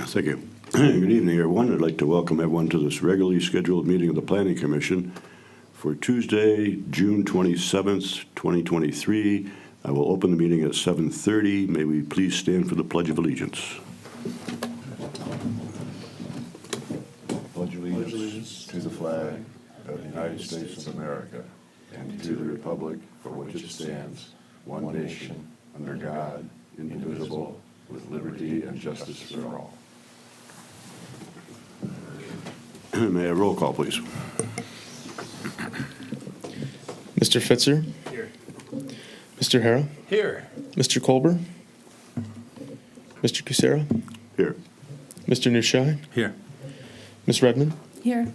Thank you. Good evening, everyone. I'd like to welcome everyone to this regularly scheduled meeting of the Planning Commission for Tuesday, June 27th, 2023. I will open the meeting at 7:30. May we please stand for the Pledge of Allegiance. Pledge allegiance to the flag of the United States of America and to the republic for which it stands, one nation, under God, indivisible, with liberty and justice for all. May I have roll call, please? Mr. Fitzer? Here. Mr. Hara? Here. Mr. Colber? Mr. Kucera? Here. Mr. Nushai? Here. Ms. Redmond? Here.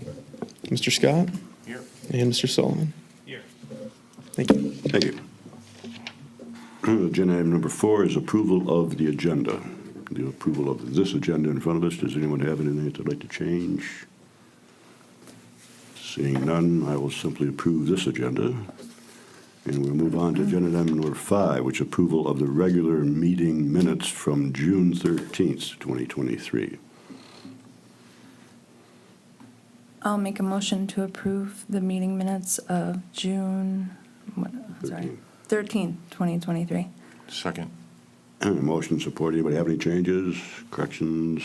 Mr. Scott? Here. And Mr. Solomon? Here. Thank you. Thank you. Agenda item number 4 is approval of the agenda. The approval of this agenda in front of us. Does anyone have anything that they'd like to change? Seeing none, I will simply approve this agenda. And we'll move on to agenda item number 5, which is approval of the regular meeting minutes from June 13th, 2023. I'll make a motion to approve the meeting minutes of June 13th, 2023. Second. Motion support. Anybody have any changes, corrections?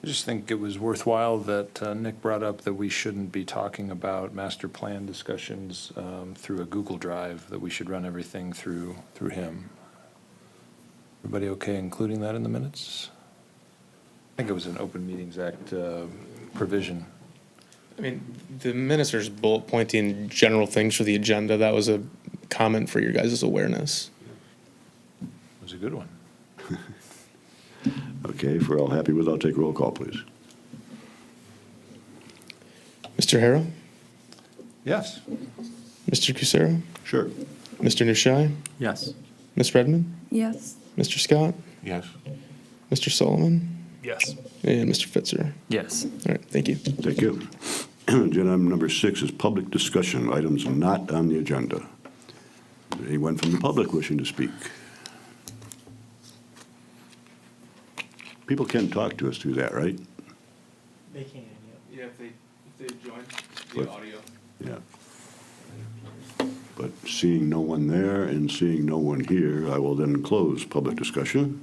I just think it was worthwhile that Nick brought up that we shouldn't be talking about master plan discussions through a Google Drive, that we should run everything through him. Everybody okay including that in the minutes? I think it was an Open Meetings Act provision. I mean, the minister's bullet pointing general things for the agenda. That was a comment for your guys' awareness. It was a good one. Okay, if we're all happy with it, I'll take roll call, please. Mr. Hara? Yes. Mr. Kucera? Sure. Mr. Nushai? Yes. Ms. Redmond? Yes. Mr. Scott? Yes. Mr. Solomon? Yes. And Mr. Fitzer? Yes. All right, thank you. Thank you. Agenda item number 6 is public discussion, items not on the agenda. Anyone from the public wishing to speak? People can talk to us through that, right? They can, Yeah, if they join What? audio. Yeah. But seeing no one there and seeing no one here, I will then close public discussion.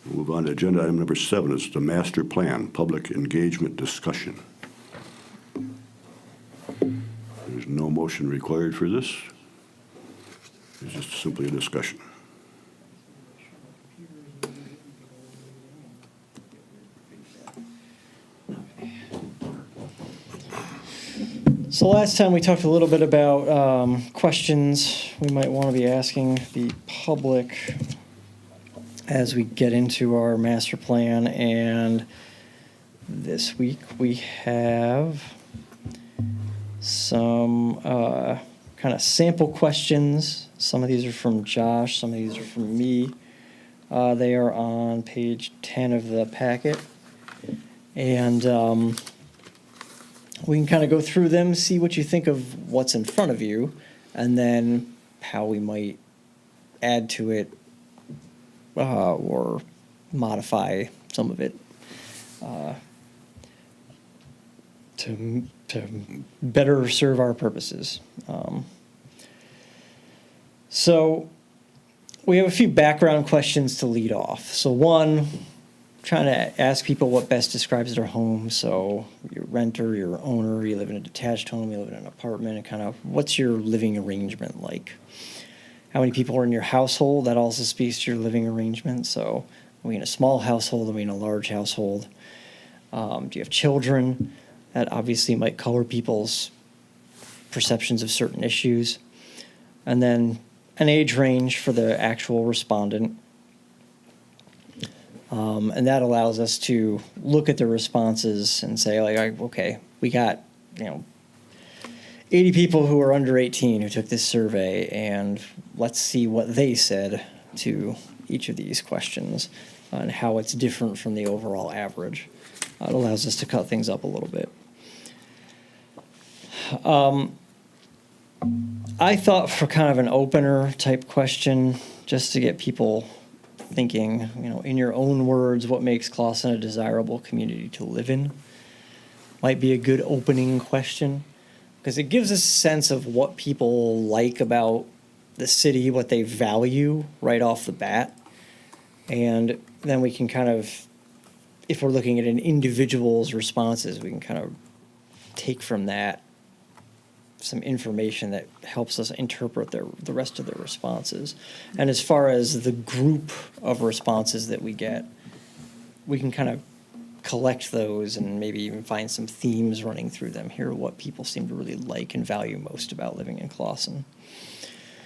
We'll move on to agenda item number 7. It's the master plan, public engagement discussion. There's no motion required for this. It's just simply a discussion. So last time we talked a little bit about questions we might want to be asking the public as we get into our master plan, and this week we have some kind of sample questions. Some of these are from Josh, some of these are from me. They are on page 10 of the packet. And we can kind of go through them, see what you think of what's in front of you, and then how we might add to it or modify some of it to better serve our purposes. So we have a few background questions to lead off. So one, trying to ask people what best describes their home. So you're a renter, you're an owner, you live in a detached home, you live in an apartment, and kind of what's your living arrangement like? How many people are in your household? That also speaks to your living arrangement. So are we in a small household? Are we in a large household? Do you have children? That obviously might color people's perceptions of certain issues. And then an age range for the actual respondent. And that allows us to look at the responses and say, like, okay, we got, 80 people who are under 18 who took this survey, and let's see what they said to each of these questions and how it's different from the overall average. It allows us to cut things up a little bit. I thought for kind of an opener type question, just to get people thinking, in your own words, what makes Clawson a desirable community to live in? Might be a good opening question, because it gives us a sense of what people like about the city, what they value right off the bat. And then we can kind of, if we're looking at an individual's responses, we can kind of take from that some information that helps us interpret the rest of their responses. And as far as the group of responses that we get, we can kind of collect those and maybe even find some themes running through them, hear what people seem to really like and value most about living in Clawson.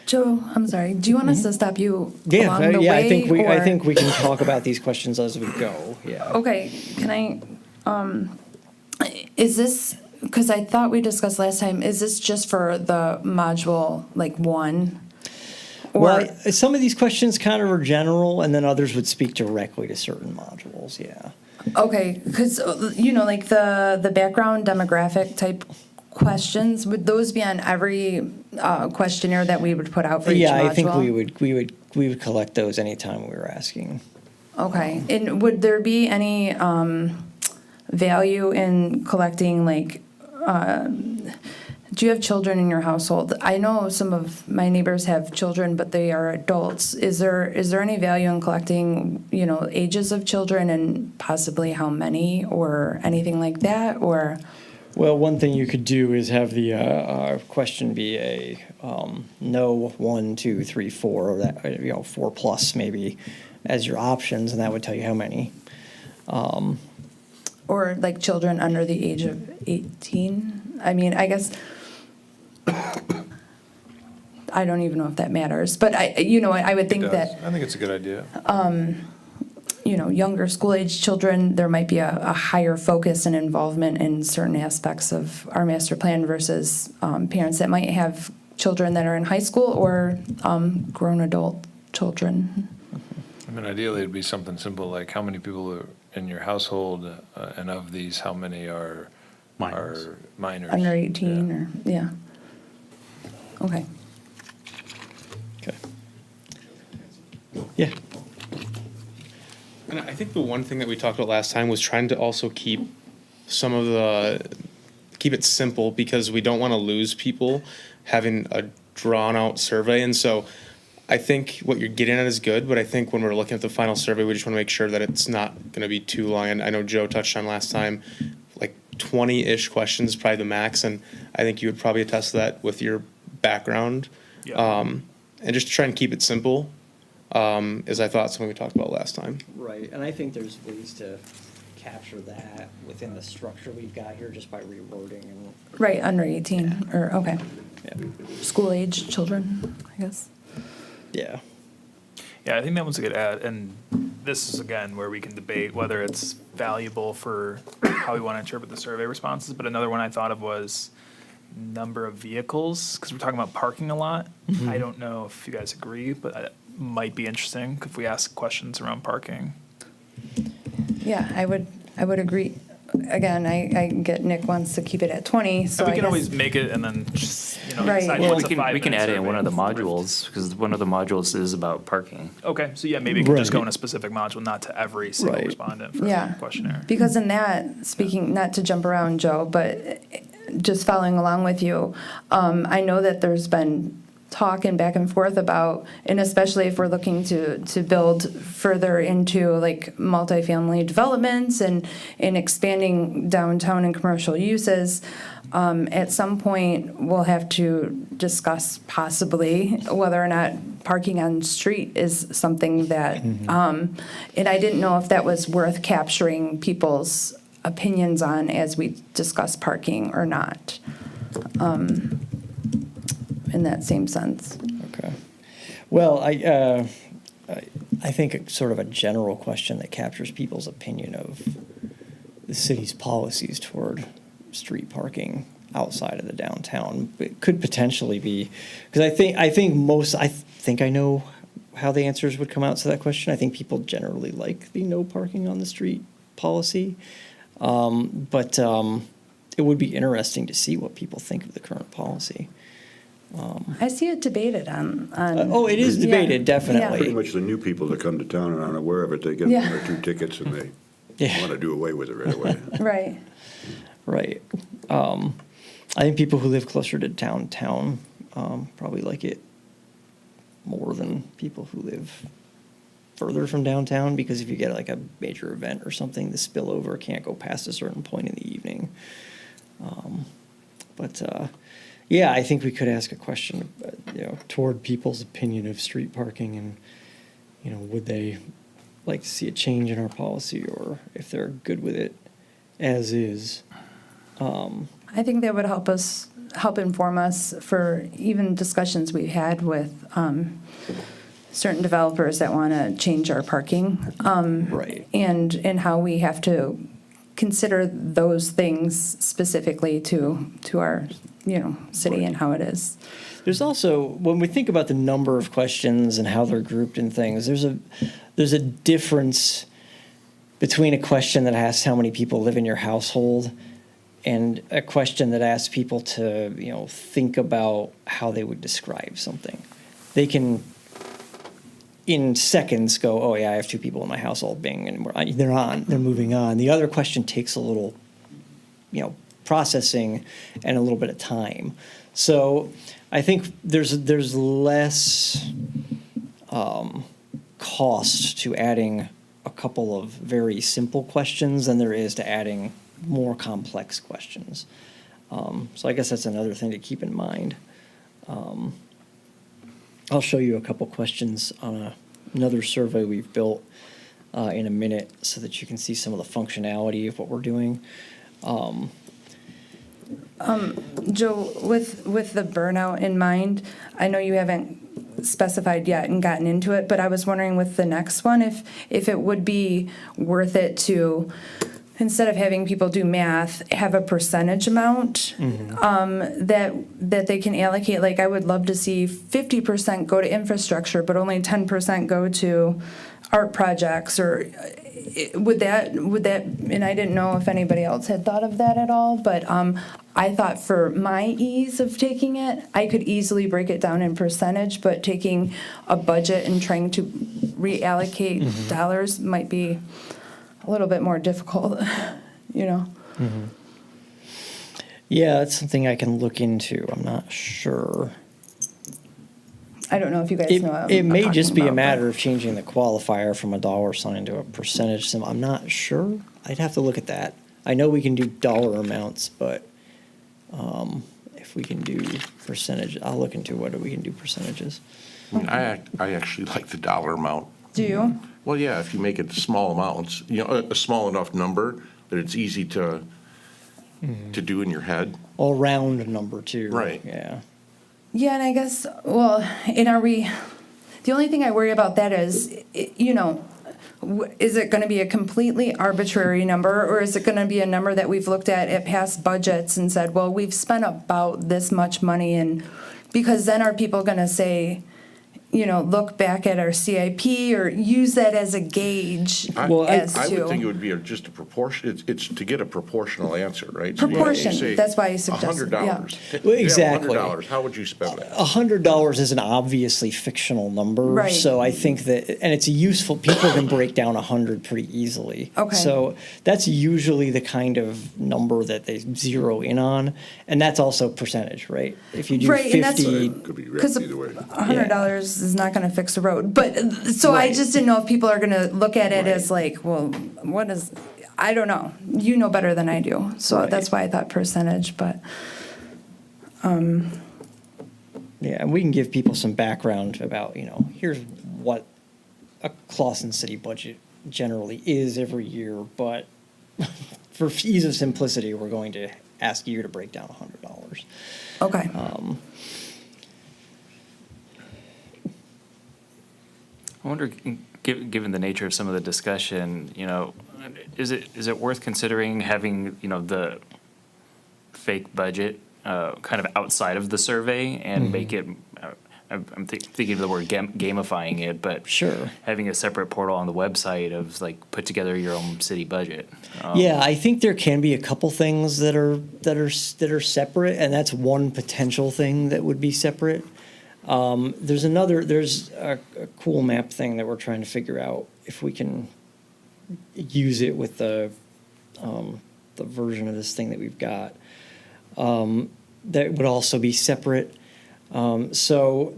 Joe, I'm sorry, do you want us to stop you Yeah, along the way? I think I or- think we can talk about these questions as we go. Yeah. Okay, can is this, because I thought we discussed last time, is this just for the module, like 1? Well, some of these questions kind of are general, and then others would speak directly to certain modules. Yeah. Okay, because, like the background demographic type questions, would those be on every questionnaire that we would put out for each module? Yeah, I think we would collect those anytime we were asking. Okay, and would there be any value in collecting, like, do you have children in your household? I know some of my neighbors have children, but they are adults. Is there any value in collecting, ages of children and possibly how many or anything like that, or? Well, one thing you could do is have the question be a no, 1, 2, 3, 4, or that 4 plus maybe as your options, and that would tell you how many. Or like children under the age of 18? I mean, I guess, I don't even know if that matters, but I would think that, I think it's a good idea. younger school-age children, there might be a higher focus and involvement in certain aspects of our master plan versus parents that might have children that are in high school or grown adult children. I mean, ideally, it'd be something simple like how many people are in your household, and of these, how many are minors? Under 18 or, yeah. Okay. Okay. Yeah. And I think the one thing that we talked about last time was trying to also keep it simple, because we don't want to lose people having a drawn out survey. And so I think what you're getting at is good, but I think when we're looking at the final survey, we just want to make sure that it's not going to be too long. And I know Joe touched on last time, like 20-ish questions is probably the max. And I think you would probably attest to that with your background. Yeah. And just try and keep it simple, as I thought something we talked about last time. Right, and I think there's ways to capture that within the structure we've got here just by rewording and. Right, under 18, or, okay. Yeah. School-age children, I guess. Yeah. Yeah, I think that one's a good add, and this is, again, where we can debate whether it's valuable for how we want to interpret the survey responses, but another one I thought of was number of vehicles, because we're talking about parking a lot. I don't know if you guys agree, but it might be interesting if we ask questions around parking. Yeah, I would agree. Again, I get Nick wants to keep it at 20, so And we I can guess. always make it and then just, Right. decide Well, what's We a 5-minute can add it in one of the survey. modules, because one of the modules is about parking. Okay, so yeah, maybe you can just go Right. in a specific module, not to every single Right. respondent for Yeah. the questionnaire. Because in that, speaking, not to jump around, Joe, but just following along with you, I know that there's been talk and back and forth about, and especially if we're looking to build further into like multifamily developments and expanding downtown and commercial uses, at some point, we'll have to discuss possibly whether or not parking on street is something that, and I didn't know if that was worth capturing people's opinions on as we discuss parking or not, in that same sense. Okay. Well, I think it's sort of a general question that captures people's opinion of the city's policies toward street parking outside of the downtown. It could potentially be, because I think I know how the answers would come out to that question. I think people generally like the no parking on the street policy. But it would be interesting to see what people think of the current policy. I see it debated on. Oh, it is Yeah. debated, Yeah. Pretty definitely. much the new people that come to town and aren't aware of it, they get Yeah. one or two tickets and they Yeah. want to do away with it right away. Right. Right. I think people who live closer to downtown probably like it more than people who live further from downtown, because if you get like a major event or something, the spillover can't go past a certain point in the evening. Yeah, I think we could ask a question, toward people's opinion of street parking, and, would they like to see a change in our policy, or if they're good with it as is. I think that would help inform us for even discussions we had with certain developers that want to change our parking. Right. And how we have to consider those things specifically to our, city and how it is. There's also, when we think about the number of questions and how they're grouped in things, there's a difference between a question that asks how many people live in your household and a question that asks people to, think about how they would describe something. They can, in seconds, go, oh yeah, I have 2 people in my household, bing, and they're moving on. The other question takes a little, processing and a little bit of time. So I think there's less cost to adding a couple of very simple questions than there is to adding more complex questions. So I guess that's another thing to keep in mind. I'll show you a couple questions on another survey we've built in a minute so that you can see some of the functionality of what we're doing. Joe, with the burnout in mind, I know you haven't specified yet and gotten into it, but I was wondering with the next one, if it would be worth it to, instead of having people do math, have a percentage amount that they can allocate. Like, I would love to see 50% go to infrastructure, but only 10% go to art projects, or would that, and I didn't know if anybody else had thought of that at all, but I thought for my ease of taking it, I could easily break it down in percentage, but taking a budget and trying to reallocate dollars might be a little bit more difficult, Yeah, that's something I can look into. I'm not sure. I don't know if you guys It, know what it I'm may talking just be a about, matter but- of changing the qualifier from a dollar sign to a percentage symbol. I'm not sure. I'd have to look at that. I know we can do dollar amounts, but if we can do percentage, I'll look into whether we can do percentages. I actually like the dollar amount. Do you? Well, yeah, if you make it small amounts, a small enough number that it's easy to do in your head. All round number too. Right. Yeah. Yeah, and I guess, well, the only thing I worry about that is, is it going to be a completely arbitrary number, or is it going to be a number that we've looked at past budgets and said, well, we've spent about this much money, and because then are people going to say, look back at our CIP or use that as a gauge Well, as I to. would think it would be just a proportion, it's to get a proportional answer, right? So you Proportion, say that's why I suggested, yeah. $100. Well, exactly. $100, how would you spend that? $100 is an obviously fictional number. Right. So I think that, and it's a useful, people can break down 100 pretty easily. Okay. So that's usually the kind of number that they zero in on. And that's also percentage, right? If you do Right, and that's- 50, Could be Because either way. $100 is not going to fix the road, but so I just didn't know if people are going to look at it as like, well, what is? I don't know. You know better than I do, so Right. that's why I thought percentage. But yeah, and we can give people some background about, here's what a Clawson City budget generally is every year, but for ease of simplicity, we're going to ask you to break down $100. okay, I wonder, given the nature of some of the discussion, is it worth considering having, the fake budget kind of outside of the survey and make it, I'm thinking of the word gamifying it, but Sure. having a separate portal on the website of like, put together your own city budget. Yeah, I think there can be a couple things that are separate, and that's one potential thing that would be separate. There's a cool map thing that we're trying to figure out if we can use it with the version of this thing that we've got. That would also be separate. So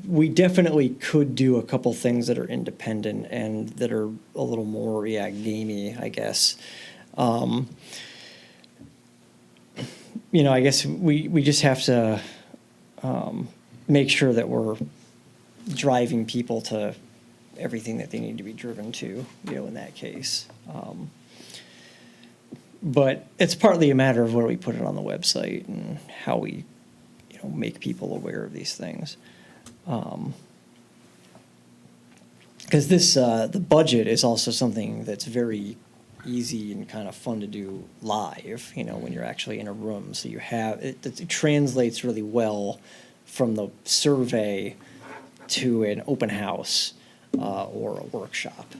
we definitely could do a couple things that are independent and that are a little more, gamey, I guess. I guess we just have to make sure that we're driving people to everything that they need to be driven to, in that case. But it's partly a matter of where we put it on the website and how we, make people aware of these things. Because the budget is also something that's very easy and kind of fun to do live, when you're actually in a room. So you have, it translates really well from the survey to an open house or a workshop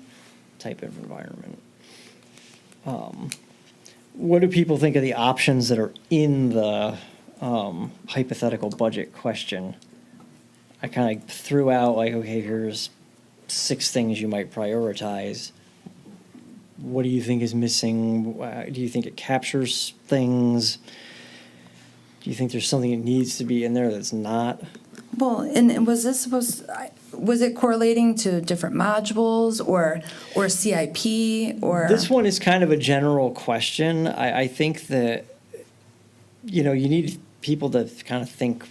type of environment. What do people think of the options that are in the hypothetical budget question? I kind of threw out okay, here's 6 things you might prioritize. What do you think is missing? Do you think it captures things? Do you think there's something that needs to be in there that's not? Well, and was it correlating to different modules or CIP or? This one is kind of a general question. I think that, you need people to kind of think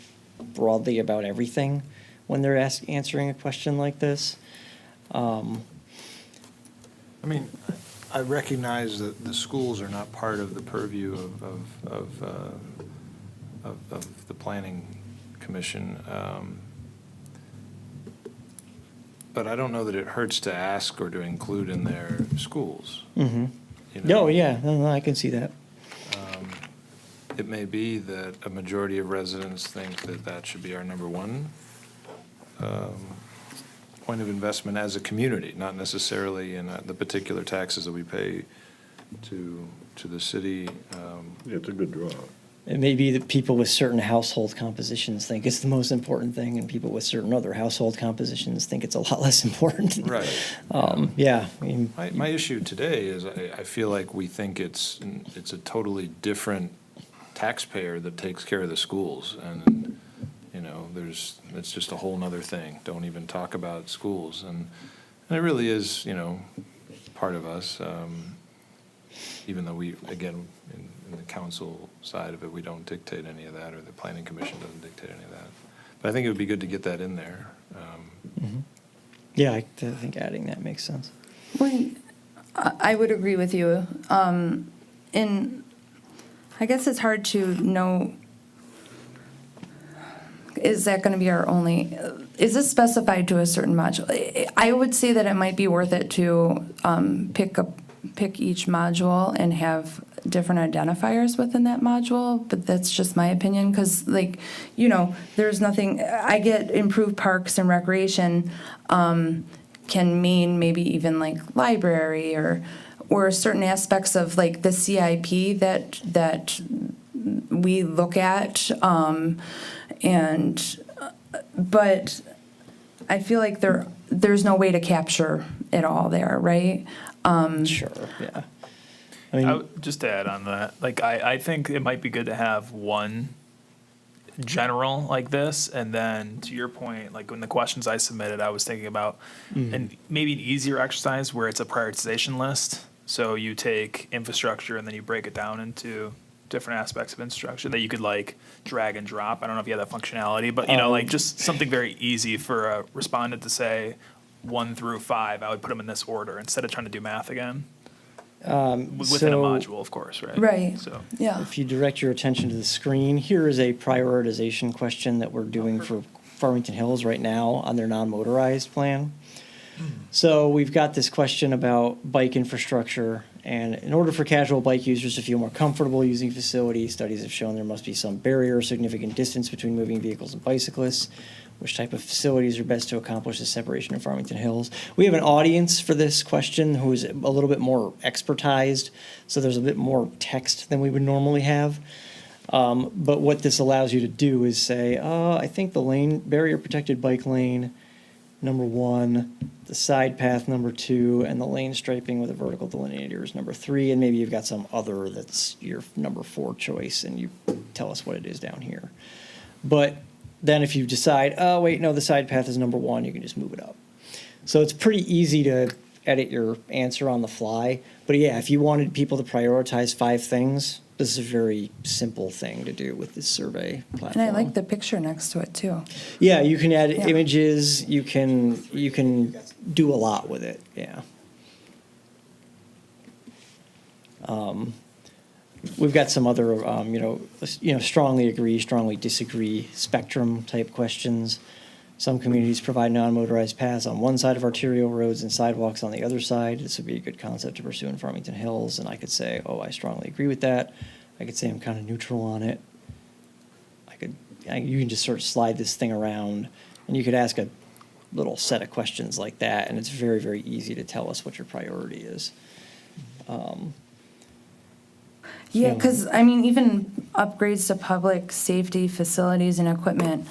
broadly about everything when they're answering a question like this. I recognize that the schools are not part of the purview of the planning commission. But I don't know that it hurts to ask or to include in their schools. Mm-hmm. No, yeah, no, I can see that. It may be that a majority of residents think that should be our number one point of investment as a community, not necessarily in the particular taxes that we pay to the city. Yeah, it's a good draw. It may be that people with certain household compositions think it's the most important thing, and people with certain other household compositions think it's a lot less important. Right. Yeah. I mean, My issue today is I feel like we think it's a totally different taxpayer that takes care of the schools, and it's just a whole nother thing. Don't even talk about schools, and it really is part of us. Even though we, again, in the council side of it, we don't dictate any of that, or the planning commission doesn't dictate any of that. But I think it would be good to get that in there. yeah, I think adding that makes sense. Well, I would agree with you. And I guess it's hard to know, is that going to be our only, is this specified to a certain module? I would say that it might be worth it to pick each module and have different identifiers within that module, but that's just my opinion, because there's nothing, I get improved parks and recreation can mean maybe even library or certain aspects of the CIP that we look at, but I feel like there's no way to capture it all there, right? Sure, yeah. I mean, Just to add on that, I think it might be good to have one general like this, and then to your point, when the questions I submitted, I was thinking about and maybe an easier exercise where it's a prioritization list. So you take infrastructure and then you break it down into different aspects of infrastructure that you could drag and drop. I don't know if you have that functionality, but just something very easy for a respondent to say 1 through 5. I would put them in this order instead of trying to do math again. Within a module, of course, right? Right. So Yeah. if you direct your attention to the screen, here is a prioritization question that we're doing for Farmington Hills right now on their non-motorized plan. So we've got this question about bike infrastructure, and in order for casual bike users to feel more comfortable using facilities, studies have shown there must be some barrier or significant distance between moving vehicles and bicyclists. Which type of facilities are best to accomplish the separation of Farmington Hills? We have an audience for this question who is a little bit more expertized, so there's a bit more text than we would normally have. But what this allows you to do is say, I think the lane, barrier protected bike lane, number 1, the side path, number 2, and the lane striping with a vertical delineator is number 3, and maybe you've got some other that's your number 4 choice, and you tell us what it is down here. But then if you decide, oh, wait, no, the side path is number 1, you can just move it up. So it's pretty easy to edit your answer on the fly. But yeah, if you wanted people to prioritize 5 things, this is a very simple thing to do with this survey And platform. I like the picture next to it too. Yeah, you can add Yeah. images, you can do a lot with it, yeah. We've got some other, strongly agree, strongly disagree spectrum type questions. Some communities provide non-motorized paths on one side of arterial roads and sidewalks on the other side. This would be a good concept to pursue in Farmington Hills, and I could say, oh, I strongly agree with that. I could say I'm kind of neutral on it. You can just sort of slide this thing around, and you could ask a little set of questions like that, and it's very, very easy to tell us what your priority is. Yeah, because, I mean, even upgrades to public safety facilities and equipment,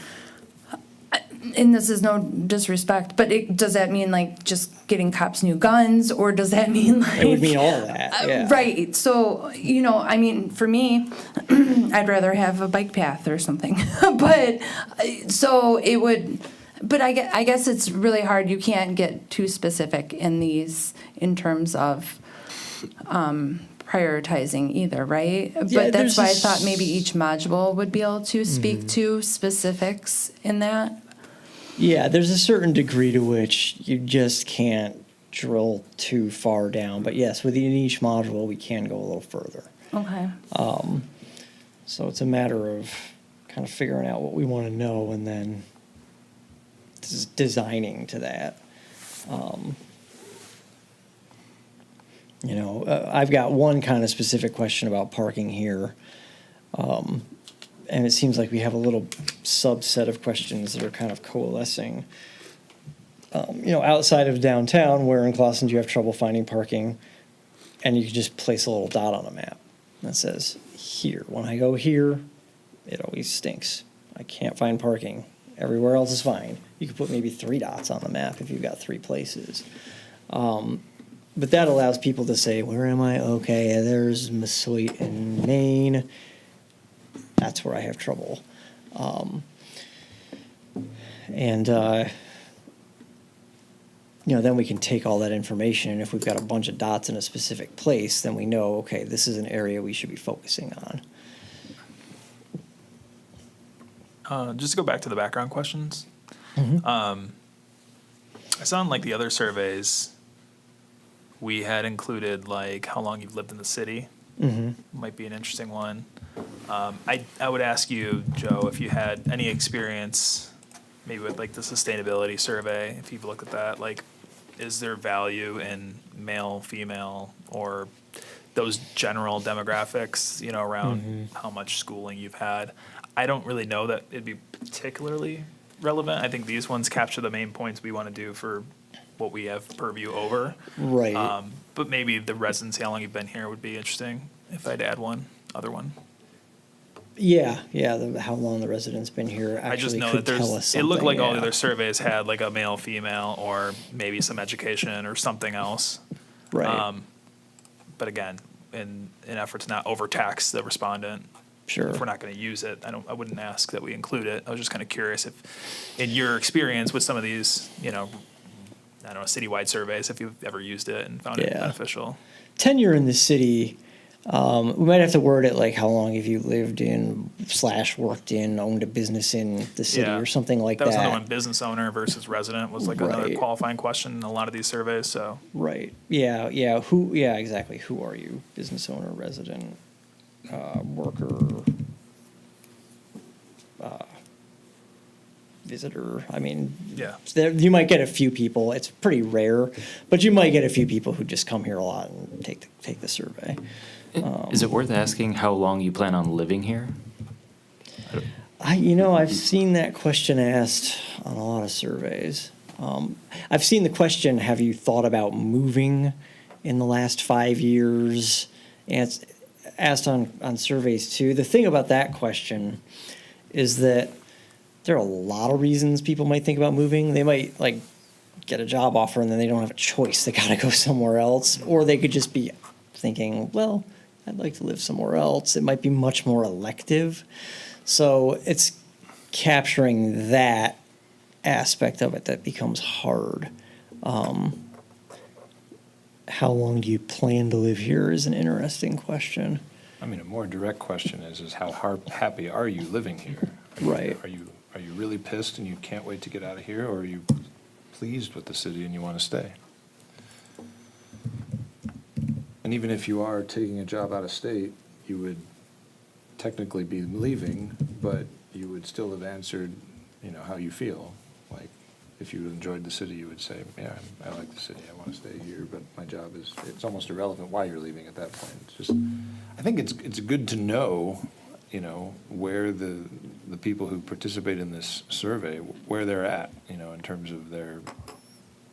and this is no disrespect, but does that mean like just getting cops new guns, or does that mean like? It would mean all of that, yeah. Right, so, I mean, for me, I'd rather have a bike path or something, but, so it would, but I guess it's really hard, you can't get too specific in these, in terms of, prioritizing either, right? Yeah, But that's there's why I this- thought maybe each module would be able to speak to specifics in that. Yeah, there's a certain degree to which you just can't drill too far down. But yes, within each module, we can go a little further. Okay. So it's a matter of kind of figuring out what we want to know and then designing to that. I've got one kind of specific question about parking here. And it seems like we have a little subset of questions that are kind of coalescing. Outside of downtown, where in Clawson do you have trouble finding parking? And you can just place a little dot on a map that says, here. When I go here, it always stinks. I can't find parking. Everywhere else is fine. You could put maybe 3 dots on the map if you've got 3 places. But that allows people to say, where am I? Okay, there's Mesquite in Maine. That's where I have trouble. Then we can take all that information, and if we've got a bunch of dots in a specific place, then we know, okay, this is an area we should be focusing on. Just to go back to the background questions. I saw in like the other surveys, we had included like how long you've lived in the city. Might be an interesting one. I would ask you, Joe, if you had any experience, maybe with like the sustainability survey, if you've looked at that, like, is there value in male, female, or those general demographics, around how much schooling you've had? I don't really know that it'd be particularly relevant. I think these ones capture the main points we want to do for what we have purview over. Right. But maybe the residency, how long you've been here would be interesting if I'd add other one. Yeah, how long the resident's been here I just actually know could that tell us it looked something, like all the yeah. other surveys had like a male, female, or maybe some education or something else. Right, But again, in an effort to not overtax the respondent, sure. if we're not going to use it, I wouldn't ask that we include it. I was just kind of curious if, in your experience with some of these, citywide surveys, if you've ever used it and found it Yeah. beneficial. Tenure in the city, we might have to word it like how long have you lived in / worked in, owned a business in the city Yeah. or something like That that. was another one, business owner versus resident was like another Right. qualifying question in a lot of these surveys, so. Right, yeah, exactly. Who are you? Business owner, resident, worker, visitor. I mean, Yeah. you might get a few people. It's pretty rare, but you might get a few people who just come here a lot and take the survey. Is it worth asking how long you plan on living here? I've seen that question asked on a lot of surveys. I've seen the question, have you thought about moving in the last 5 years? And asked on surveys too. The thing about that question is that there are a lot of reasons people might think about moving. They might like get a job offer and then they don't have a choice. They gotta go somewhere else. Or they could just be thinking, well, I'd like to live somewhere else. It might be much more elective. So it's capturing that aspect of it that becomes hard. How long do you plan to live here is an interesting question. I mean, a more direct question is how happy are you living here? Right. Are you really pissed and you can't wait to get out of here, or are you pleased with the city and you want to stay? And even if you are taking a job out of state, you would technically be leaving, but you would still have answered, how you feel. Like, if you enjoyed the city, you would say, yeah, I like the city, I want to stay here, but my job it's almost irrelevant why you're leaving at that point. It's just, I think it's good to know, where the people who participate in this survey, where they're at, in terms of their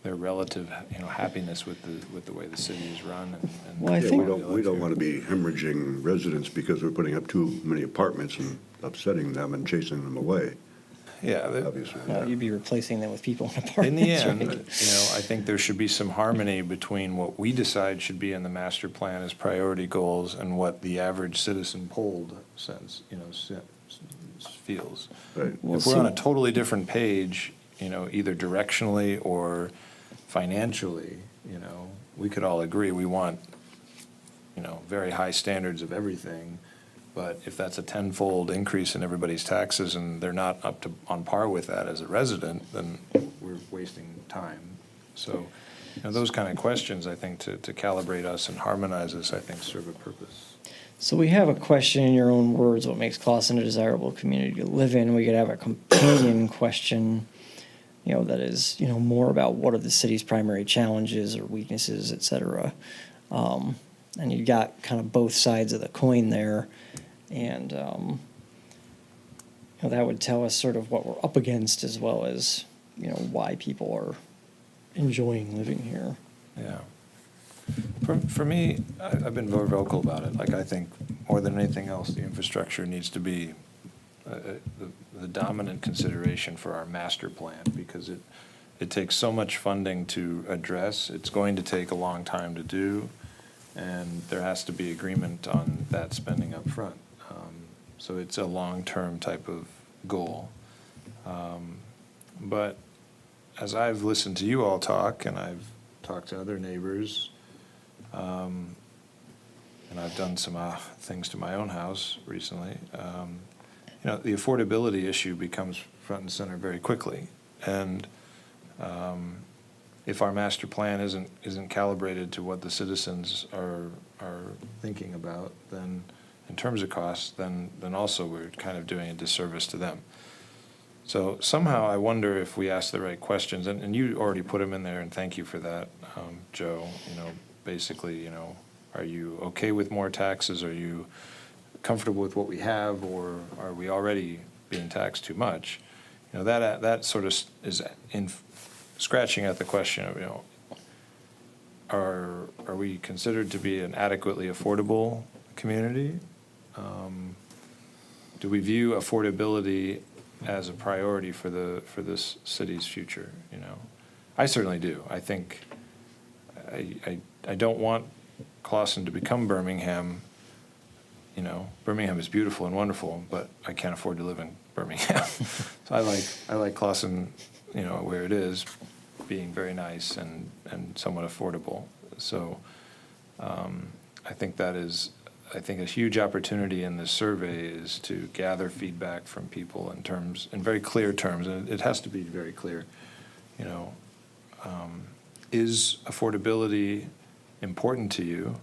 relative, happiness with the way the city is run. And Well, I Yeah, think- we don't want to be hemorrhaging residents because we're putting up too many apartments and upsetting them and chasing them away, Yeah, obviously. You'd be replacing them with people in in apartments. the end, right? I think there should be some harmony between what we decide should be in the master plan as priority goals and what the average citizen polled says, feels. Right. Well, If we're on a so- totally different page, either directionally or financially, we could all agree we want, very high standards of everything. But if that's a tenfold increase in everybody's taxes and they're not on par with that as a resident, then we're wasting time. So, those kind of questions, I think, to calibrate us and harmonize us, I think, serve a purpose. So we have a question in your own words, what makes Clawson a desirable community to live in? We could have a companion question, that is, more about what are the city's primary challenges or weaknesses, et cetera. And you got kind of both sides of the coin there. And, that would tell us sort of what we're up against as well as, why people are enjoying living here. Yeah. For me, I've been very vocal about it. Like, I think more than anything else, the infrastructure needs to be the dominant consideration for our master plan, because it takes so much funding to address. It's going to take a long time to do, and there has to be agreement on that spending up front. So it's a long-term type of goal. But as I've listened to you all talk, and I've talked to other neighbors, and I've done some things to my own house recently, the affordability issue becomes front and center very quickly. And if our master plan isn't calibrated to what the citizens are thinking about, then in terms of costs, then also we're kind of doing a disservice to them. So somehow I wonder if we ask the right questions, and you already put them in there, and thank you for that, Joe. Basically, are you okay with more taxes? Are you comfortable with what we have, or are we already being taxed too much? That sort of is in scratching at the question of, are we considered to be an adequately affordable community? Do we view affordability as a priority for this city's future? I certainly do. I think I don't want Clawson to become Birmingham. Birmingham is beautiful and wonderful, but I can't afford to live in Birmingham. So I like Clawson, where it is, being very nice and somewhat affordable. So I think a huge opportunity in this survey is to gather feedback from people in very clear terms, and it has to be very clear. Is affordability important to you?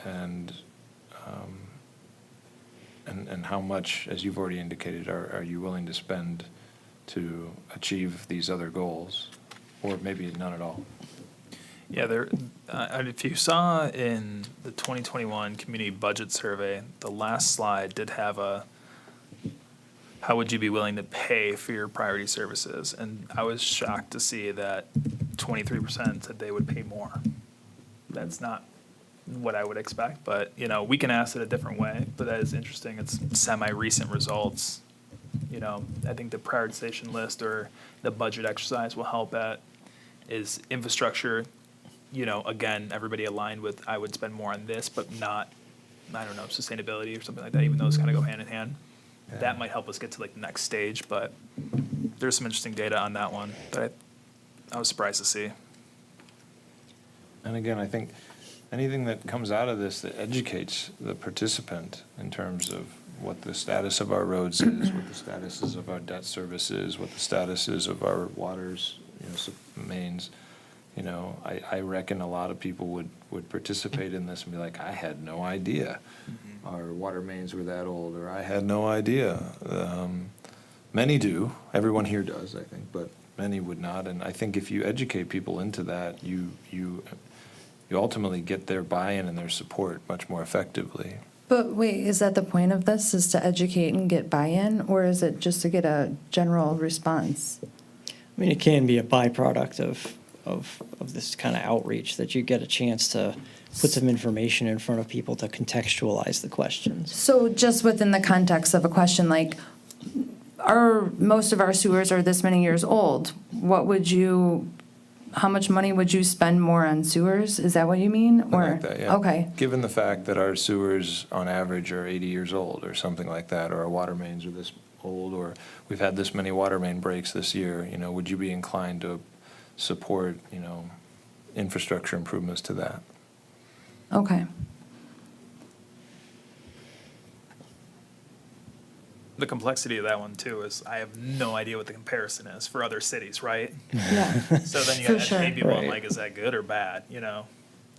And how much, as you've already indicated, are you willing to spend to achieve these other goals, or maybe none at all? Yeah, if you saw in the 2021 community budget survey, the last slide did have how would you be willing to pay for your priority services? And I was shocked to see that 23% said they would pay more. That's not what I would expect, but, you know, we can ask it a different way, but that is interesting. It's semi-recent results. You know, I think the prioritization list or the budget exercise will help at is infrastructure, you know, again, everybody aligned with, I would spend more on this, but not, I don't know, sustainability or something like that, even though those kind of go hand in hand. That might help us get to like the next stage, but there's some interesting data on that one that I was surprised to see. And again, I think anything that comes out of this that educates the participant in terms of what the status of our roads is, what the status is of our debt services, what the status is of our waters, you know, mains, you know, I reckon a lot of people would participate in this and be like, I had no idea our water mains were that old, or I had no idea. Many do, everyone here does, I think, but many would not. And I think if you educate people into that, you ultimately get their buy-in and their support much more effectively. But wait, is that the point of this, is to educate and get buy-in, or is it just to get a general response? I mean, it can be a byproduct of this kind of outreach, that you get a chance to put some information in front of people to contextualize the questions. So just within the context of a question like, most of our sewers are this many years old, how much money would you spend more on sewers? Is that what you mean? Something Or like that, yeah. Okay. Given the fact that our sewers on average are 80 years old or something like that, or our water mains are this old, or we've had this many water main breaks this year, you know, would you be inclined to support, you know, infrastructure improvements to that? Okay. The complexity of that one too is I have no idea what the comparison is for other cities, right? Yeah. So then you For gotta sure. educate people on Right. like, is that good or bad, you know?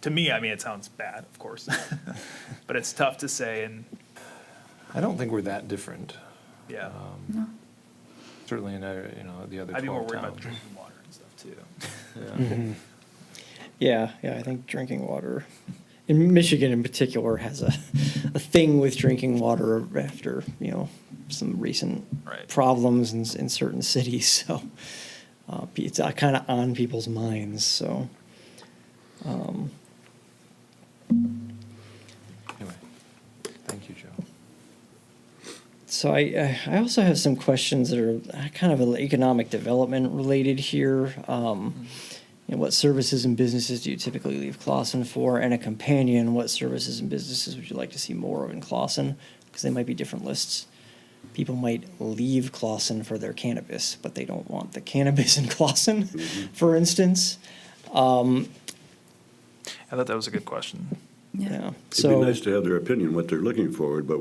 To me, I mean, it sounds bad, of course, but it's tough to say, and I don't think we're that different. yeah, Certainly in, you know, the other 12 towns. I'd be more worried about the drinking water and stuff too. Yeah. Yeah, I think drinking water, in Michigan in particular, has a thing with drinking water after, you know, some recent Right. problems in certain cities, so it's kind of on people's minds, so. Anyway, thank you, Joe. So I also have some questions that are kind of economic development related here. You know, what services and businesses do you typically leave Clausen for? And a companion, what services and businesses would you like to see more of in Clausen? Because they might be different lists. People might leave Clausen for their cannabis, but they don't want the cannabis in Clausen, for instance. I thought that was a good question. Yeah. It'd be nice to have their opinion, what they're looking for, but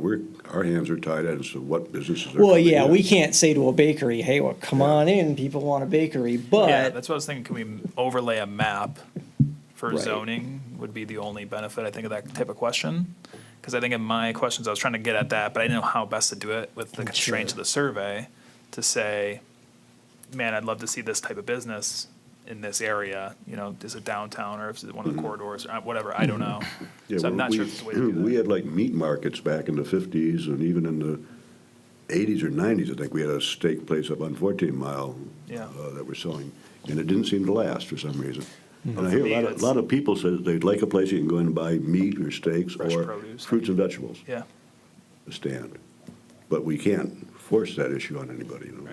our hands are tied as to what businesses are. Well, coming yeah, in. we can't say to a bakery, hey, well, come on in, people want a bakery, Yeah, but. that's what I was thinking. Can we overlay a map for Right. zoning would be the only benefit, I think, of that type of question. Because I think in my questions, I was trying to get at that, but I didn't know how best to do it with the constraints of the survey to say, man, I'd love to see this type of business in this area, you know, is it downtown or is it one of the corridors or whatever, I don't know. Yeah, So I'm well, not sure if there's a way to do We that. had like meat markets back in the 50s and even in the 80s or 90s, I think we had a steak place up on 14 Mile Yeah. that were selling, and it didn't seem to last for some reason. And I for hear me, a it's- lot of people say that they'd like a place you can go in and buy meat or steaks Fresh or produce. fruits and vegetables, Yeah, a stand. But we can't force that issue on anybody, you know.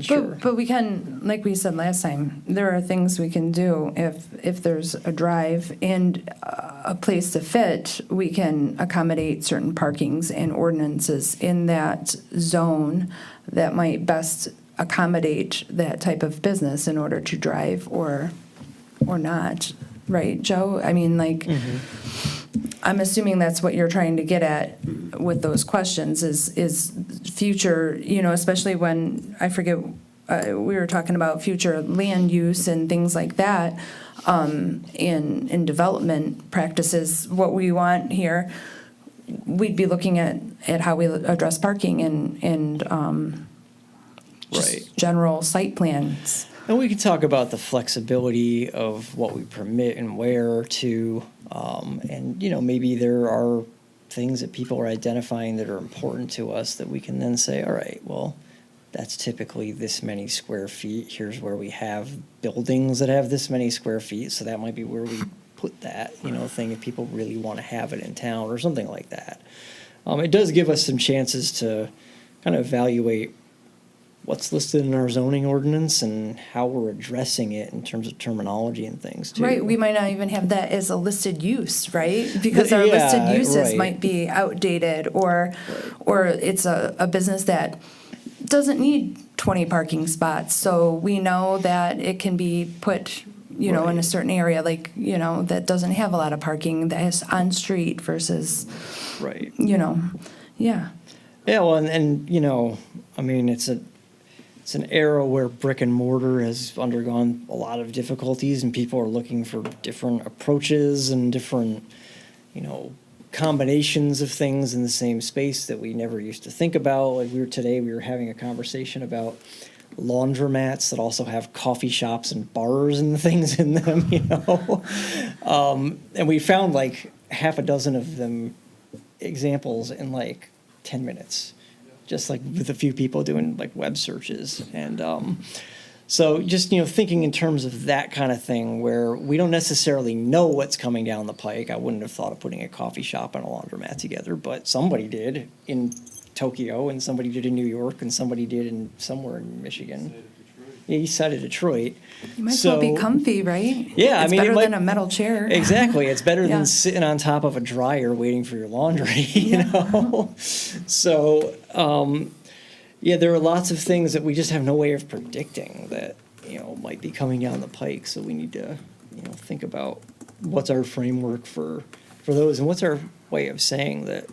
Sure. But we can, like we said last time, there are things we can do if there's a drive and a place to fit, we can accommodate certain parkings and ordinances in that zone that might best accommodate that type of business in order to drive or not, right, Joe? I mean, like, I'm assuming that's what you're trying to get at with those questions is future, you know, especially when, I forget, we were talking about future land use and things like that, in development practices. What we want here, we'd be looking at how we address parking and just Right. general site plans. And we can talk about the flexibility of what we permit and where to, and, you know, maybe there are things that people are identifying that are important to us that we can then say, all right, well, that's typically this many square feet. Here's where we have buildings that have this many square feet, so that might be where we put that, thing if people really want to have it in town or something like that. It does give us some chances to kind of evaluate what's listed in our zoning ordinance and how we're addressing it in terms of terminology and things too. Right, we might not even have that as a listed use, right? Because our Yeah, listed uses right. might be outdated, or it's a business that doesn't need 20 parking spots, so we know that it can be put, in a Right. certain area, like, that doesn't have a lot of parking, that is on street versus, Right. yeah. Yeah, well, and I mean, it's an era where brick and mortar has undergone a lot of difficulties, and people are looking for different approaches and different, combinations of things in the same space that we never used to think about. Like we were having a conversation about laundromats that also have coffee shops and bars and things in them, and we found like half a dozen of them examples in like 10 minutes, just like with a few people doing like web searches. And so just, thinking in terms of that kind of thing where we don't necessarily know what's coming down the pike. I wouldn't have thought of putting a coffee shop and a laundromat together, but somebody did in Tokyo, and somebody did in New York, and somebody did in somewhere in Michigan. Yeah, east side of Detroit. You might as well be So- commy, right? Yeah, I It's mean, it better might- than a metal chair. Exactly. It's better Yeah. than sitting on top of a dryer waiting for your laundry, you know? So, yeah, there are lots of things that we just have no way of predicting that, might be coming down the pike. So we need to, think about what's our framework for those, and what's our way of saying that,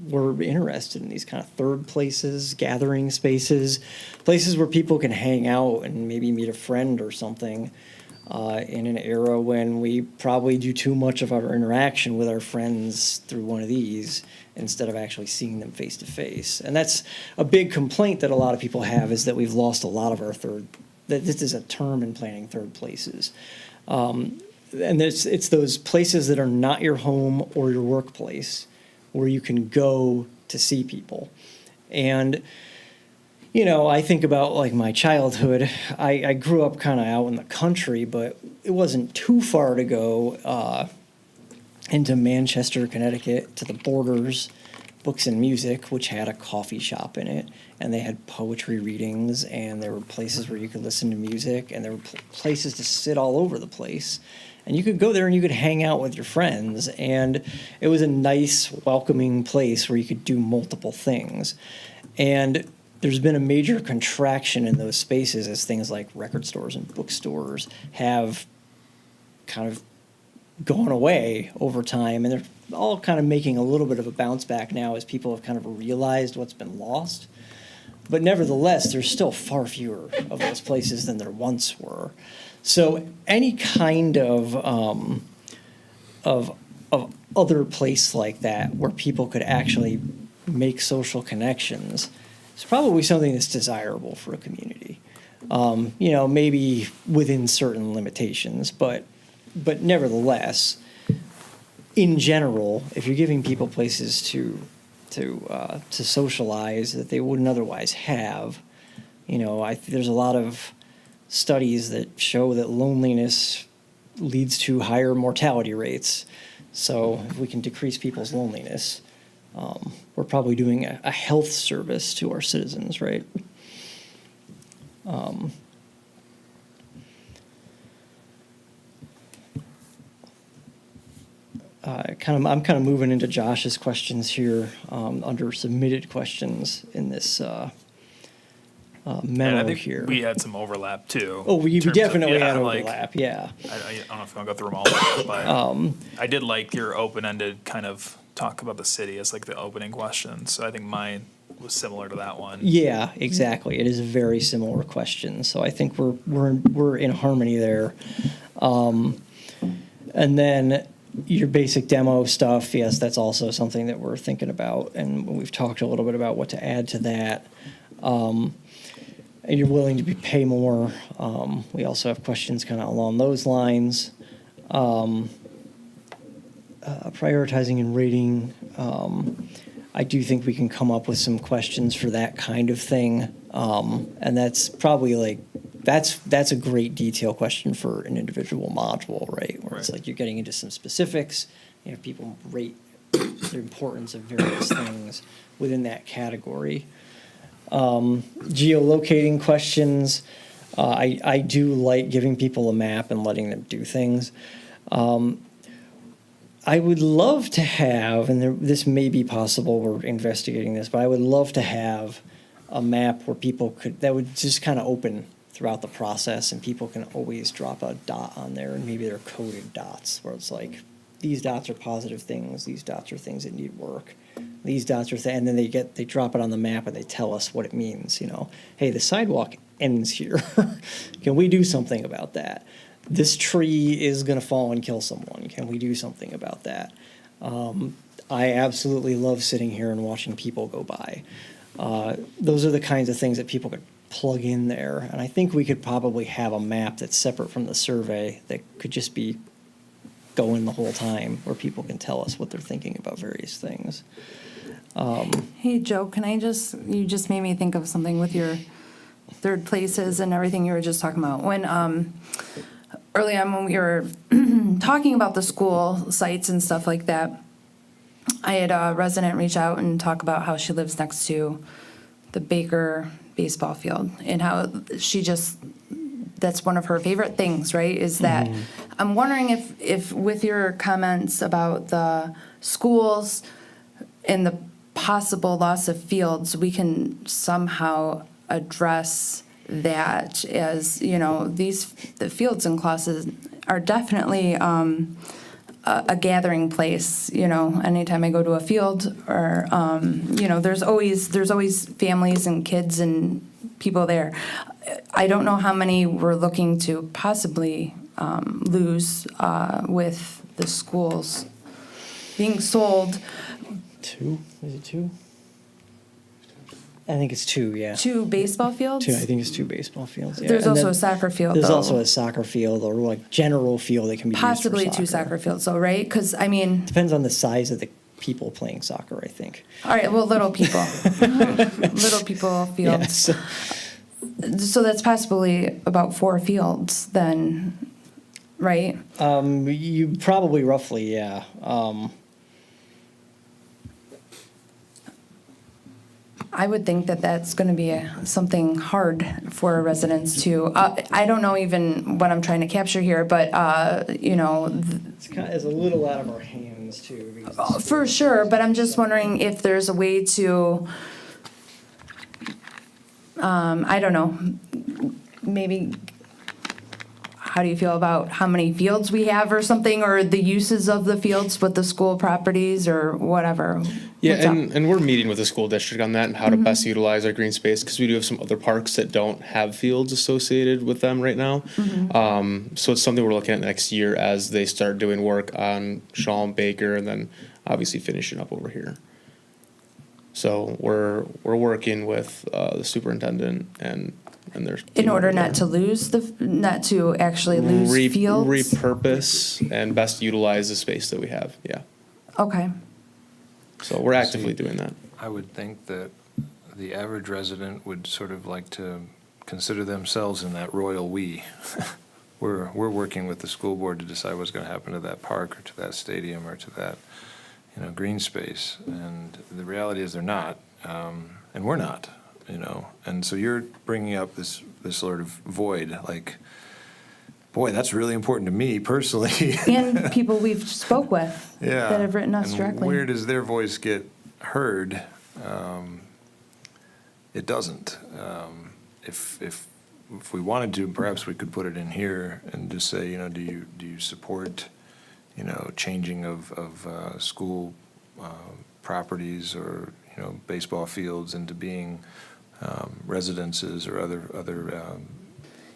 we're interested in these kind of third places, gathering spaces, places where people can hang out and maybe meet a friend or something. In an era when we probably do too much of our interaction with our friends through one of these instead of actually seeing them face to face. And that's a big complaint that a lot of people have, is that we've lost a lot of our that this is a term in planning, third places. And it's those places that are not your home or your workplace where you can go to see people. And I think about like my childhood. I grew up kind of out in the country, but it wasn't too far to go into Manchester, Connecticut, to the Borders, Books and Music, which had a coffee shop in it, and they had poetry readings, and there were places where you could listen to music, and there were places to sit all over the place. And you could go there and you could hang out with your friends, and it was a nice, welcoming place where you could do multiple things. And there's been a major contraction in those spaces as things like record stores and bookstores have kind of gone away over time, and they're all kind of making a little bit of a bounce back now as people have kind of realized what's been lost. But nevertheless, there's still far fewer of those places than there once were. So any kind of other place like that where people could actually make social connections, it's probably something that's desirable for a community. Maybe within certain limitations, but nevertheless, in general, if you're giving people places to socialize that they wouldn't otherwise have, there's a lot of studies that show that loneliness leads to higher mortality rates. So if we can decrease people's loneliness, we're probably doing a health service to our citizens, right? I'm kind of moving into Josh's questions here under submitted questions in this And I memo think here. we had some overlap too. Oh, we in terms of- definitely yeah, had like, overlap, yeah. I don't know if you want to go through them all, but I did like your open-ended kind of talk about the city as like the opening question. So I think mine was similar to that one. Yeah, exactly. It is a very similar question, so I think we're in harmony there. And then your basic demo stuff, yes, that's also something that we're thinking about, and we've talked a little bit about what to add to that. And you're willing to pay more. We also have questions kind of along those lines. Prioritizing and rating. I do think we can come up with some questions for that kind of thing. And that's probably like that's a great detail question for an individual module, right? Where it's Right. like you're getting into some specifics, you know, people rate the importance of various things within that category. Geolocating questions, I do like giving people a map and letting them do things. I would love to have, and this may be possible, we're investigating this, but I would love to have a map where people could, that would just kind of open throughout the process, and people can always drop a dot on there, and maybe they're coded dots, where it's like, these dots are positive things, these dots are things that need work, these dots are, and then they drop it on the map and they tell us what it means, you know. Hey, the sidewalk ends here. Can we do something about that? This tree is gonna fall and kill someone. Can we do something about that? I absolutely love sitting here and watching people go by. Those are the kinds of things that people could plug in there. And I think we could probably have a map that's separate from the survey that could just be going the whole time, where people can tell us what they're thinking about various things. Hey, Joe, you just made me think of something with your third places and everything you were just talking about. When, early on when we were talking about the school sites and stuff like that, I had a resident reach out and talk about how she lives next to the Baker baseball field and how that's one of her favorite things, right? Is that I'm wondering if with your comments about the schools and the possible loss of fields, we can somehow address that, as you know, the fields and classes are definitely a gathering place. You know, anytime I go to a field, or you know, there's always families and kids and people there. I don't know how many we're looking to possibly lose with the schools being sold. Two? Is it two? I think it's two, yeah. To baseball fields? Two, I think it's two baseball fields, yeah. There's And also then a soccer field, There's though. also a soccer field, or like general field that can be used for Possibly two soccer fields, though, right? Because, I mean, Depends on the size of the people playing soccer, I think. all right, well, little people. Little people fields. Yes. So that's possibly about 4 fields then, right? You probably roughly, yeah. I would think that that's going to be something hard for residents to, I don't know even what I'm trying to capture here, but, you know, It's a little out of our hands too. because it's- for sure, but I'm just wondering if there's a way to, I don't know, maybe, how do you feel about how many fields we have or something, or the uses of the fields with the school properties or whatever? Yeah, What's up? and we're meeting with the school district on that and how to best utilize our green space, because we do have some other parks that don't have fields associated with them right now. So it's something we're looking at next year as they start doing work on Shaw and Baker, and then obviously finishing up over here. So we're working with the superintendent and their In team order over not to there. lose not to actually lose fields? Repurpose and best utilize the space that we have, yeah. Okay, So we're actively doing that. I would think that the average resident would sort of like to consider themselves in that royal we. We're working with the school board to decide what's going to happen to that park or to that stadium or to that, you know, green space. And the reality is they're not, and we're not, you know. And so you're bringing up this sort of void, like, boy, that's really important to me personally. and people we've spoke with Yeah. that have written us And directly. where does their voice get heard? It doesn't. If we wanted to, perhaps we could put it in here and just say, you know, do you support, you know, changing of school properties or, you know, baseball fields into being residences or other.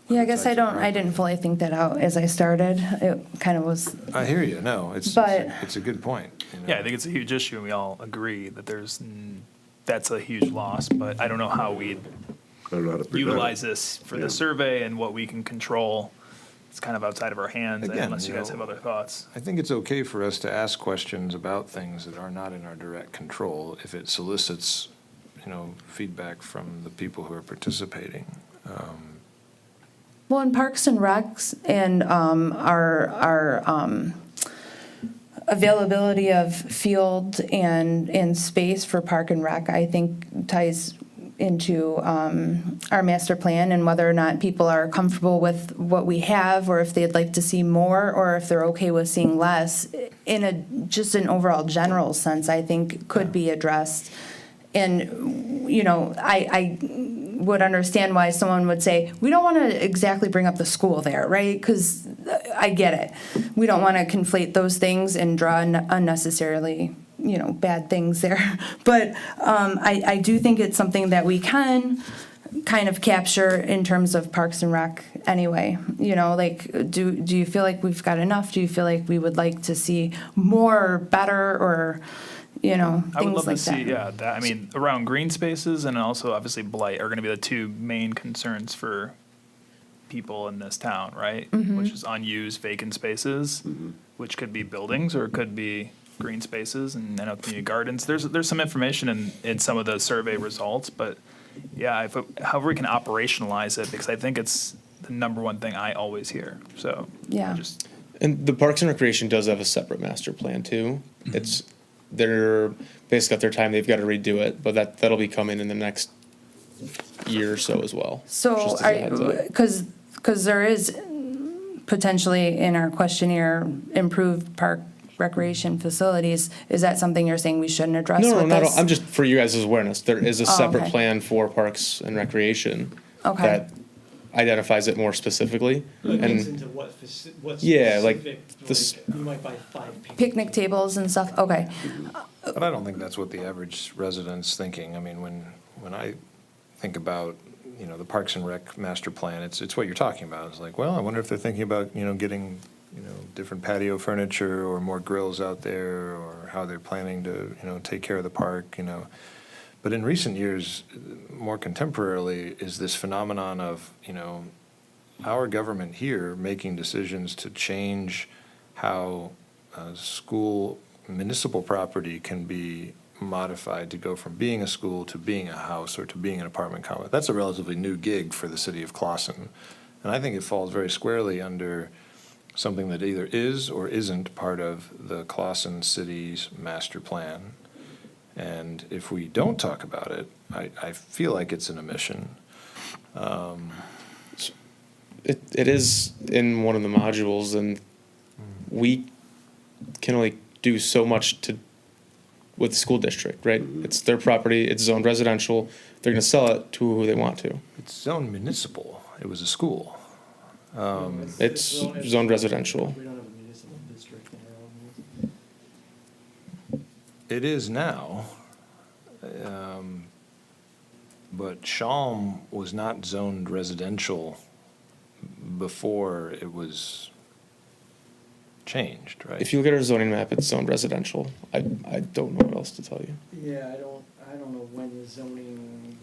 Yeah, I guess I types of didn't fully think that out as I started. It kind of was, I hear you. No, it's But- it's a good point. You know? Yeah, I think it's a huge issue, and we all agree that that's a huge loss, but I don't know how we I don't know how to prevent it. utilize this for Yeah. the survey and what we can control. It's kind of outside of our hands, Again, unless you you guys know, have other thoughts. I think it's okay for us to ask questions about things that are not in our direct control if it solicits, you know, feedback from the people who are participating. Well, in Parks and Recs and our availability of field and space for Park and Rec, I think ties into our master plan and whether or not people are comfortable with what we have, or if they'd like to see more, or if they're okay with seeing less. In a just an overall general sense, I think could be addressed. And, you know, I would understand why someone would say, we don't want to exactly bring up the school there, right? Because I get it. We don't want to conflate those things and draw unnecessarily, you know, bad things there. But I do think it's something that we can kind of capture in terms of Parks and Rec anyway. You know, like, do you feel like we've got enough? Do you feel like we would like to see more, better, or, you know, I would things love like to see, that? yeah, that, I mean, around green spaces and also obviously blight are gonna be the two main concerns for people in this town, right? Mm-hmm. Which is unused vacant spaces, which could be buildings or it could be green spaces and, I know, community gardens. There's some information in some of the survey results, but yeah, however we can operationalize it, because I think it's the number one thing I always hear, so. Yeah. I just, And the Parks and Recreation does have a separate master plan too. They're basically at their time, they've got to redo it, but that'll be coming in the next year or so as well. So, Just as a heads up. because there is potentially in our questionnaire, improved park recreation facilities, is that something you're saying we shouldn't address No, with not at this? all. I'm just, for you guys' awareness, there is a separate okay. plan for Parks and Recreation Okay. that identifies it more specifically. It gets And into what's Yeah, like, specific, this- like, you might buy 5 Picnic tables and stuff, okay. But I don't think that's what the average resident's thinking. I mean, when I think about, you know, the Parks and Rec master plan, it's what you're talking about. It's like, well, I wonder if they're thinking about, you know, getting, you know, different patio furniture or more grills out there, or how they're planning to, you know, take care of the park, you know. But in recent years, more contemporarily, is this phenomenon of, you know, our government here making decisions to change how school municipal property can be modified to go from being a school to being a house or to being an apartment complex. That's a relatively new gig for the city of Clawson. And I think it falls very squarely under something that either is or isn't part of the Clawson city's master plan. And if we don't talk about it, I feel like it's an omission. it is in one of the modules, and we can only do so much with the school district, right? It's their property, it's zoned residential, they're gonna sell it to who they want to. It's zoned municipal. It was a school. It's zoned residential. We don't have a municipal district in our own. It is now. But Shalom was not zoned residential before it was changed, right? If you look at our zoning map, it's zoned residential. I don't know what else to tell you. Yeah, I don't know when the zoning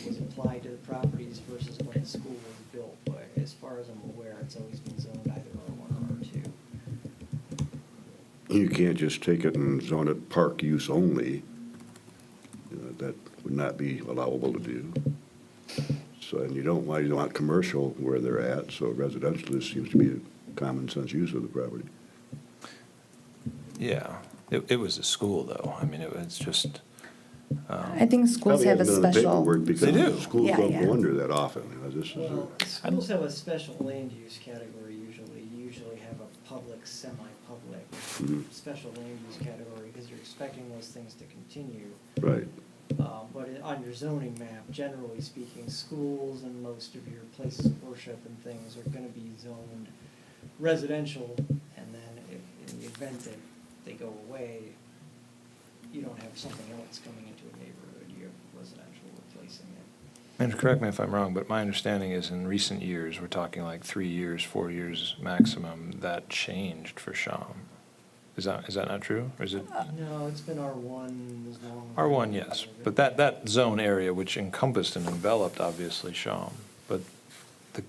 was applied to the properties versus when the school was built, but as far as I'm aware, it's always been zoned either R1 or R2. You can't just take it and zone it park use only. You know, that would not be allowable to do. So, and you don't want commercial where they're at, so residential just seems to be a common sense use of the property. Yeah, it was a school, though. I mean, it was just, I think schools Probably have a hasn't been on the special. paperwork because They do. Schools Yeah, don't yeah. go under that often. You know, this is Well, schools have a special land use category usually. You usually have a public, semi-public, special land use category because you're expecting those things to continue. right. But on your zoning map, generally speaking, schools and most of your places of worship and things are gonna be zoned residential, and then if, in the event that they go away, you don't have something else coming into a neighborhood, you have residential replacing it. and correct me if I'm wrong, but my understanding is in recent years, we're talking like 3 years, 4 years maximum, that changed for Sham. Is that not true? Or is it? No, it's been R1 as long. as- R1, yes, but that zone area, which encompassed and enveloped, obviously, Sham, but the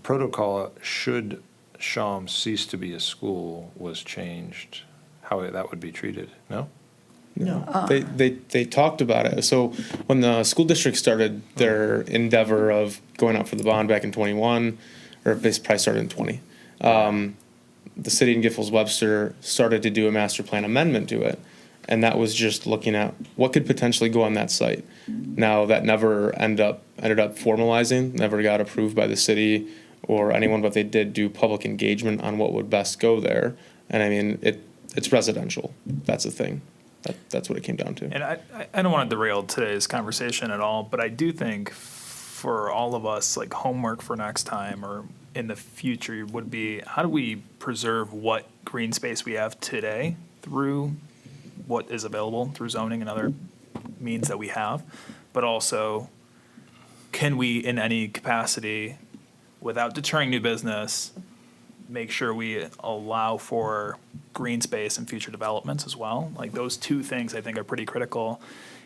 protocol, should Sham cease to be a school, was changed, how that would be treated, no? They talked about it. So when the school district started their endeavor of going out for the bond back in 21, or base price started in 20, the city in Giffords Webster started to do a master plan amendment to it. And that was just looking at what could potentially go on that site. Now, that never ended up formalizing, never got approved by the city or anyone, but they did do public engagement on what would best go there. And I mean, it's residential. That's the thing. That's what it came down to. And I don't want to derail today's conversation at all, but I do think for all of us, like homework for next time or in the future would be, how do we preserve what green space we have today through what is available through zoning and other means that we have, but also can we, in any capacity, without deterring new business, make sure we allow for green space and future developments as well? Like those two things I think are pretty critical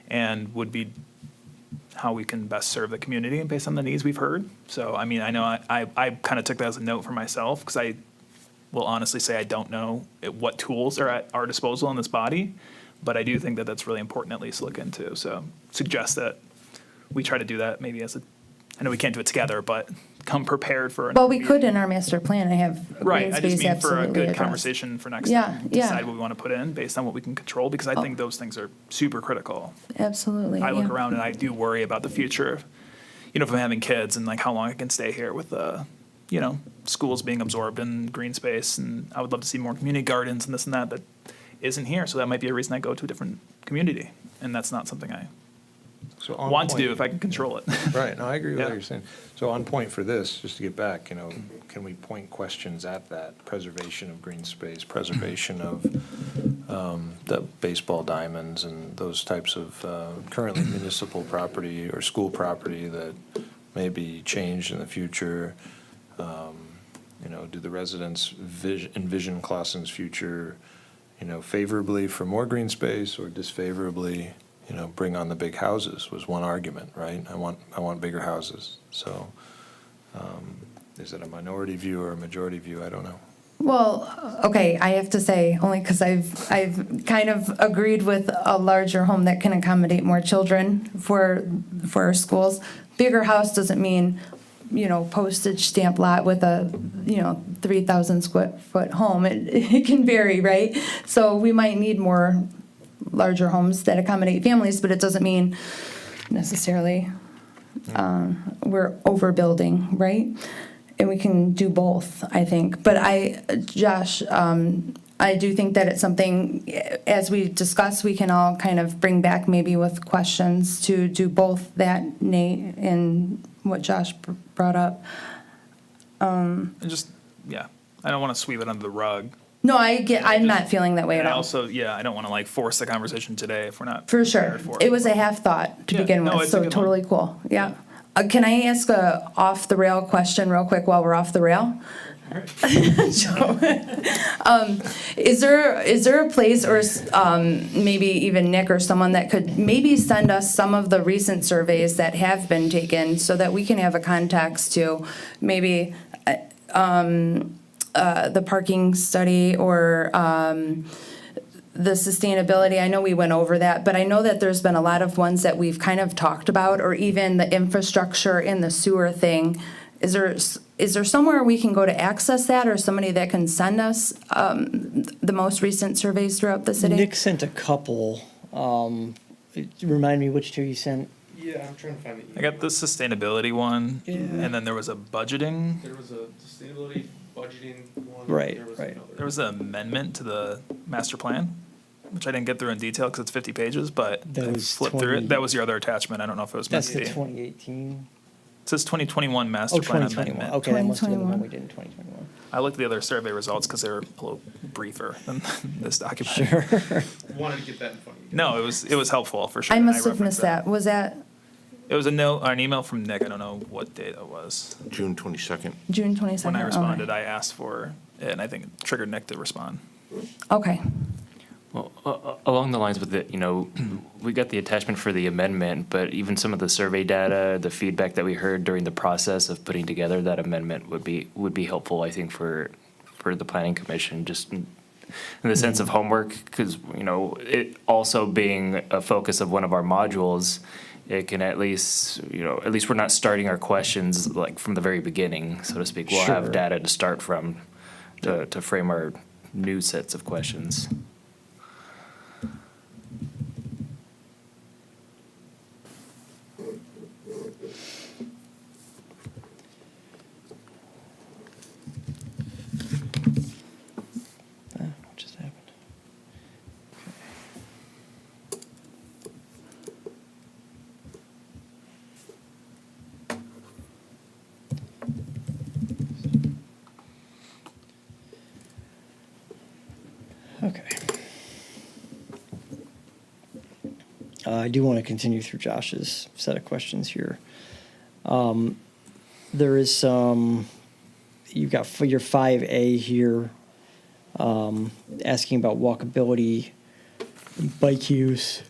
and would be how we can best serve the community and based on the needs we've heard. So, I mean, I know I kind of took that as a note for myself because I will honestly say I don't know what tools are at our disposal in this body, but I do think that that's really important at least to look into. So suggest that we try to do that maybe I know we can't do it together, but come prepared for. Well, we could in our master plan, I have Right, green I just space mean for a absolutely good addressed. conversation for next Yeah, time. yeah. Decide what we want to put in based on what we can control, because I think those things are super critical. Absolutely, I look yeah. around and I do worry about the future, if I'm having kids and like how long I can stay here with schools being absorbed in green space. And I would love to see more community gardens and this and that isn't here. So that might be a reason I go to a different community. And that's not something I So on want to point- do if I can control it. Right, no, I agree with Yeah. what you're saying. So on point for this, just to get back, can we point questions at that? Preservation of green space, preservation of the baseball diamonds and those types of currently municipal property or school property that may be changed in the future. Do the residents envision Clausen's future, favorably for more green space or disfavorably, bring on the big houses was one argument, right? I want bigger houses. So is it a minority view or a majority view? I don't know. Well, okay, I have to say, only because I've kind of agreed with a larger home that can accommodate more children for our schools. Bigger house doesn't mean, postage stamp lot with a, 3,000 square foot home. It can vary, right? So we might need more larger homes that accommodate families, but it doesn't mean necessarily we're overbuilding, right? And we can do both, I think. But Josh, I do think that it's something, as we discuss, we can all kind of bring back maybe with questions to do both that, Nate, and what Josh brought up. And just, I don't want to sweep it under the rug. No, I'm not feeling that way at And I all. also, I don't want to force the conversation today if we're not. For sure. prepared for It was a half thought to Yeah, begin no, with, it's a so good one. totally cool. Yeah. Can I ask a off the rail question real quick while we're off the rail? So, is there a place or maybe even Nick or someone that could maybe send us some of the recent surveys that have been taken so that we can have a context to maybe the parking study or the sustainability? I know we went over that, but I know that there's been a lot of ones that we've kind of talked about, or even the infrastructure in the sewer thing. Is there somewhere we can go to access that, or somebody that can send us the most recent surveys throughout the city? Nick sent a couple. Remind me which two you sent. Yeah, I'm trying to find the I got the sustainability one, and then there was a budgeting. There was a sustainability budgeting one. Right, right. There was an amendment to the master plan, which I didn't get through in detail because it's 50 pages, but That I was flipped through 20 it. That was your other attachment. I don't know if it was meant That's to the be. 2018. It says 2021 master Oh, plan 2021. amendment. Okay, that must have been the one 2021. we did in 2021. I looked at the other survey results because they were a little briefer than this document. Sure. Wanted to get that in front of you. No, it was helpful for sure. I and must have referenced missed that. Was that It was a note, or an email from Nick. I don't know what date it was. June 22nd. June 22nd? When I Okay. responded, I asked for it, and I think it triggered Nick to respond. Okay. Well, along the lines with it, we got the attachment for the amendment, but even some of the survey data, the feedback that we heard during the process of putting together that amendment would be helpful, I think, for the planning commission, just in the sense of homework, because, you know, it also being a focus of one of our modules, it can at least, you know, at least we're not starting our questions like from the very beginning, so to speak. We'll Sure. have data to start from to frame our new sets of questions. What just happened? Okay. I do want to continue through Josh's set of questions here. There is some, you've got for your 5A here, asking about walkability, bike use.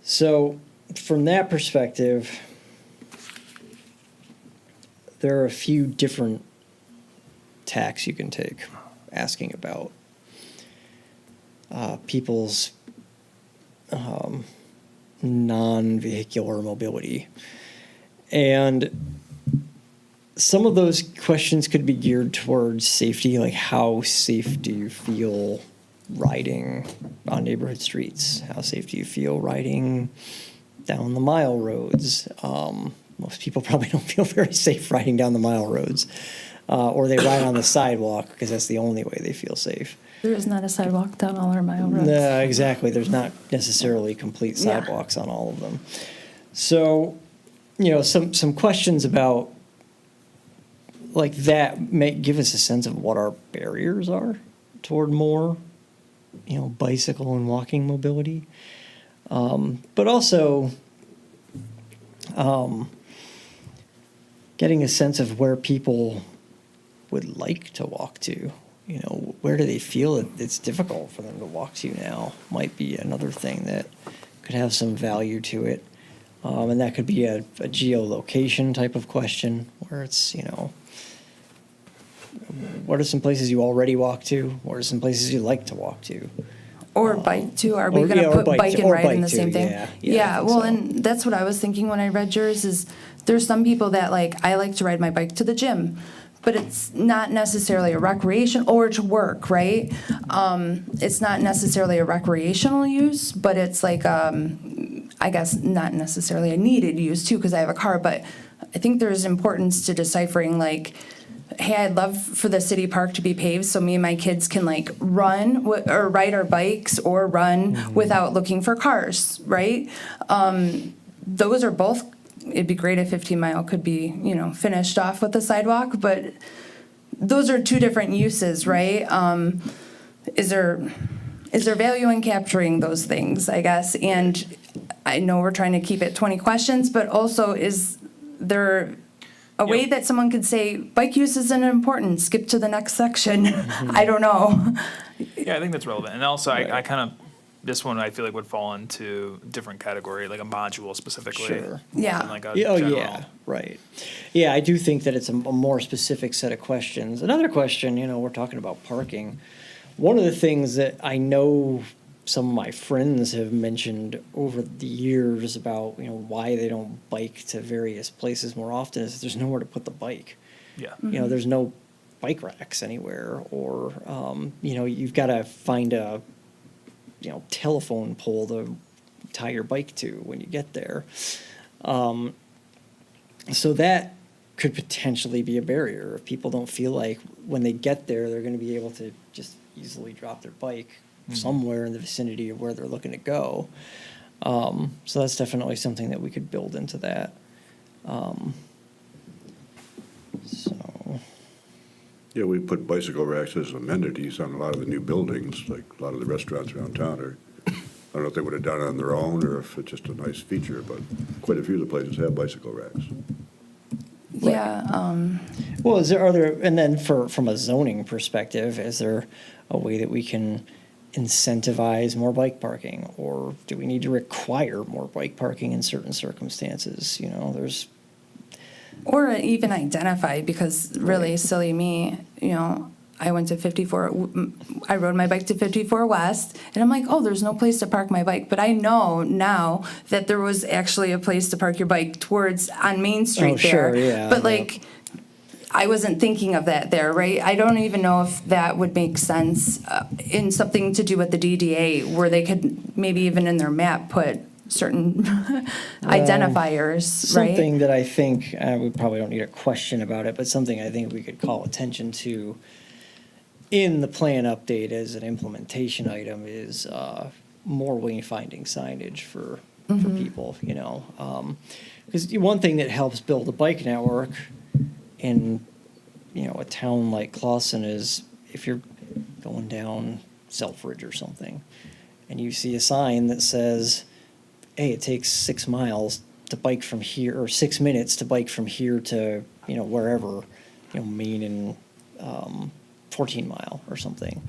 So from that perspective, there are a few different tacks you can take, asking about people's non-vehicular mobility. And some of those questions could be geared towards safety, like how safe do you feel riding on neighborhood streets? How safe do you feel riding down the mile roads? Most people probably don't feel very safe riding down the mile roads. Or they ride on the sidewalk because that's the only way they feel safe. There is not a sidewalk down all our mile roads. No, exactly. There's not necessarily complete Yeah. sidewalks on all of them. So, you know, some questions about like that may give us a sense of what our barriers are toward more, you know, bicycle and walking mobility. But also getting a sense of where people would like to walk to. You know, where do they feel that it's difficult for them to walk to now might be another thing that could have some value to it. And that could be a geolocation type of question where it's, you know, what are some places you already walk to? What are some places you'd like to walk to? Or bike too. Are we or- going to yeah, or put bike and or ride in bike the same too, thing? yeah. I Yeah, think well, so. and that's what I was thinking when I read yours is there's some people that like, I like to ride my bike to the gym, but it's not necessarily a recreation or to work, right? It's not necessarily a recreational use, but it's like, I guess not necessarily a needed use too, because I have a car, but I think there's importance to deciphering like, hey, I'd love for the city park to be paved so me and my kids can like run or ride our bikes or run without looking for cars, right? Those are both, it'd be great if 15 Mile could be, you know, finished off with the sidewalk, but those are two different uses, right? Is there value in capturing those things, I guess? And I know we're trying to keep it 20 questions, but also is there a way that someone could say, bike use isn't important, skip to the next section? I don't know. Yeah, I think that's relevant. And also, I Right. kind of, this one I feel like would fall into a different category, like a module specifically. Sure. Yeah. than like a Yeah, oh, general. yeah, right. Yeah, I do think that it's a more specific set of questions. Another question, you know, we're talking about parking. One of the things that I know some of my friends have mentioned over the years about, you know, why they don't bike to various places more often is there's nowhere to put the bike. Yeah. You know, there's no bike racks anywhere, or, you know, you've got to find a, you know, telephone pole to tie your bike to when you get there. So that could potentially be a barrier if people don't feel like when they get there, they're going to be able to just easily drop their bike somewhere in the vicinity of where they're looking to go. So that's definitely something that we could build into that. So, Yeah, we put bicycle racks as amenities on a lot of the new buildings, like a lot of the restaurants around town are, I don't know if they would have done it on their own or if it's just a nice feature, but quite a few of the places have bicycle racks. Yeah, well, and then from a zoning perspective, is there a way that we can incentivize more bike parking? Or do we need to require more bike parking in certain circumstances? You know, there's Or even identify, because really silly me, I went to 54, I rode my bike to 54 West, and I'm like, oh, there's no place to park my bike. But I know now that there was actually a place to park your bike on Main Street sure, there. yeah, But yeah. like, I wasn't thinking of that there, right? I don't even know if that would make sense in something to do with the DDA, where they could maybe even in their map put certain identifiers, right? Something that I think, we probably don't need a question about it, but something I think we could call attention to in the plan update as an implementation item is more wayfinding signage for people, Because one thing that helps build a bike network in, a town like Clawson is if you're going down Selfridge or something, and you see a sign that says, hey, it takes 6 miles to bike from here, or 6 minutes to bike from here to, wherever, Main and 14 Mile or something.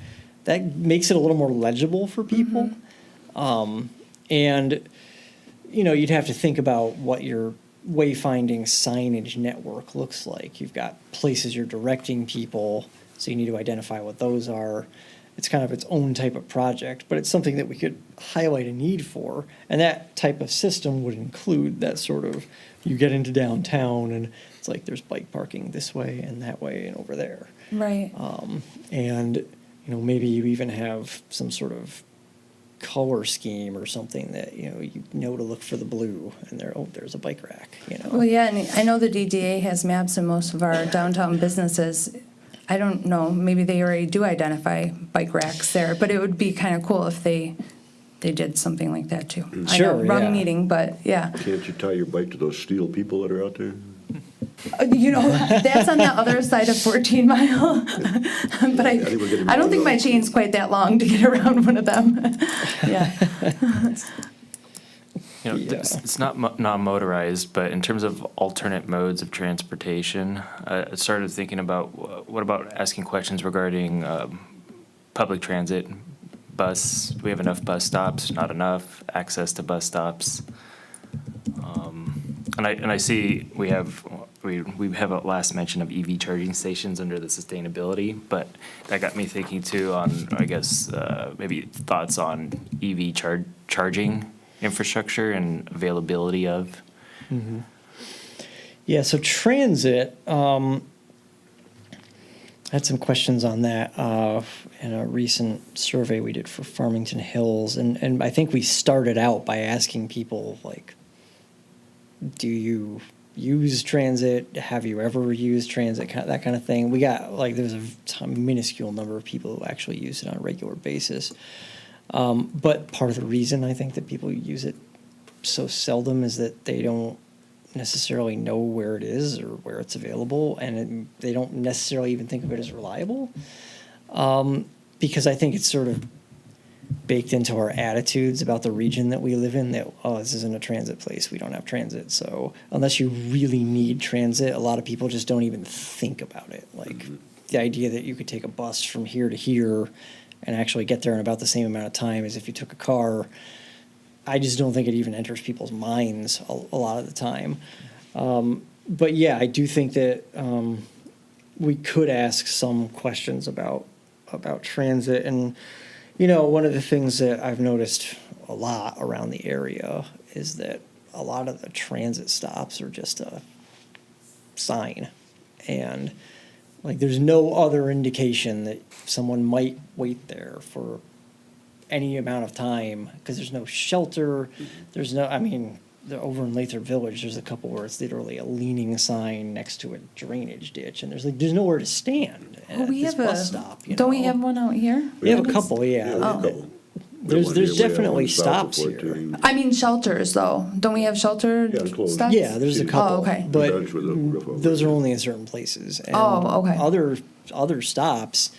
That makes it a little more legible for people. And, you'd have to think about what your wayfinding signage network looks like. You've got places you're directing people, so you need to identify what those are. It's kind of its own type of project, but it's something that we could highlight a need for. And that type of system would include that sort of, you get into downtown and it's like there's bike parking this way and that way and over there. Right. And, maybe you even have some sort of color scheme or something that, you know to look for the blue and there's a bike rack, Well, yeah, and I know the DDA has maps in most of our downtown businesses. I don't know, maybe they already do identify bike racks there, but it would be kind of cool if they did something like that too. I know, Sure, yeah. wrong meeting, but yeah. Can't you tie your bike to those steel people that are out there? That's on the other side of 14 Mile. But I think we're getting I don't more think my of those. chain's quite that long to get around one of them. Yeah. It's not non-motorized, but in terms of alternate modes of transportation, I started thinking about, what about asking questions regarding public transit, bus? Do we have enough bus stops? Not enough? Access to bus stops? And I see we have a last mention of EV charging stations under the sustainability, but that got me thinking too on, I guess, maybe thoughts on EV charging infrastructure and availability of. Yeah, so transit, I had some questions on that in a recent survey we did for Farmington Hills. And I think we started out by asking people, like, do you use transit? Have you ever used transit? That kind of thing. We got, there's a minuscule number of people who actually use it on a regular basis. But part of the reason I think that people use it so seldom is that they don't necessarily know where it is or where it's available, and they don't necessarily even think of it as reliable. Because I think it's sort of baked into our attitudes about the region that we live in that, oh, this isn't a transit place, we don't have transit. So unless you really need transit, a lot of people just don't even think about it. Like the idea that you could take a bus from here to here and actually get there in about the same amount of time as if you took a car, I just don't think it even enters people's minds a lot of the time. But yeah, I do think that we could ask some questions about transit. And, one of the things that I've noticed a lot around the area is that a lot of the transit stops are just a sign. And there's no other indication that someone might wait there for any amount of time, because there's no shelter. There's no, over in Lathrop Village, there's a couple where it's literally a leaning sign next to a drainage ditch, and there's nowhere to stand at We this have bus stop. don't we have one out here? We have a couple, Yeah, yeah. we have a couple. There's definitely We have one south of stops here. 14. I mean shelters though. Don't we have shelter Yeah, enclosed. stops? Yeah, there's a couple. okay. But Bench with a roof over those it. are only in certain places. And Oh, okay. Other stops,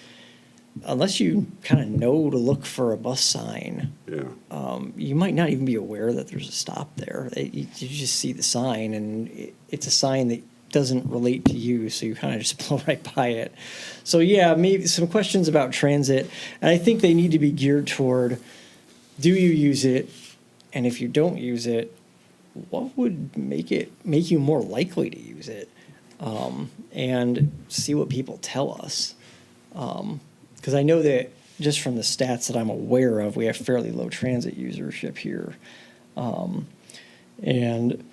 unless you kind of know to look for a bus sign, Yeah. you might not even be aware that there's a stop there. You just see the sign, and it's a sign that doesn't relate to you, so you kind of just blow right by it. So yeah, maybe some questions about transit, and I think they need to be geared toward, do you use it? And if you don't use it, what would make you more likely to use it, and see what people tell us. Because I know that just from the stats that I'm aware of, we have fairly low transit usership here. And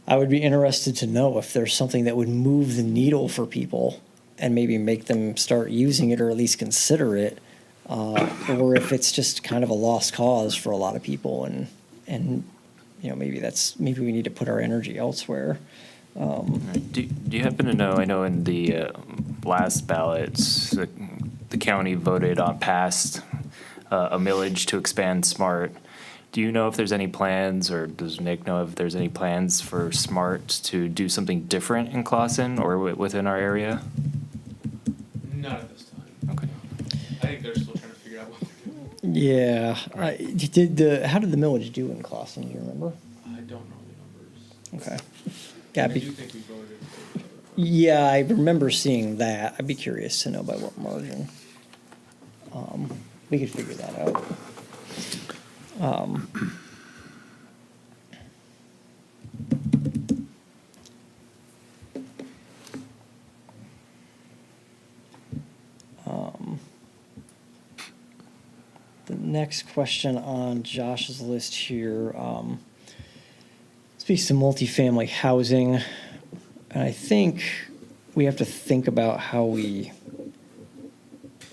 I would be interested to know if there's something that would move the needle for people and maybe make them start using it or at least consider it, or if it's just kind of a lost cause for a lot of people, and maybe we need to put our energy elsewhere. Do you happen to know, I know in the last ballots, the county voted on passed a millage to expand SMART. Do you know if there's any plans, or does Nick know if there's any plans for SMART to do something different in Clawson or within our area? Not at this time. Okay. I think they're still trying to figure out what they're doing. Yeah. How did the millage do in Clawson? Do you remember? I don't know the numbers. Okay. I Yeah, do think we voted in favor. yeah, I remember seeing that. I'd be curious to know by what margin. We could figure that out. The next question on Josh's list here speaks to multifamily housing. And I think we have to think about how we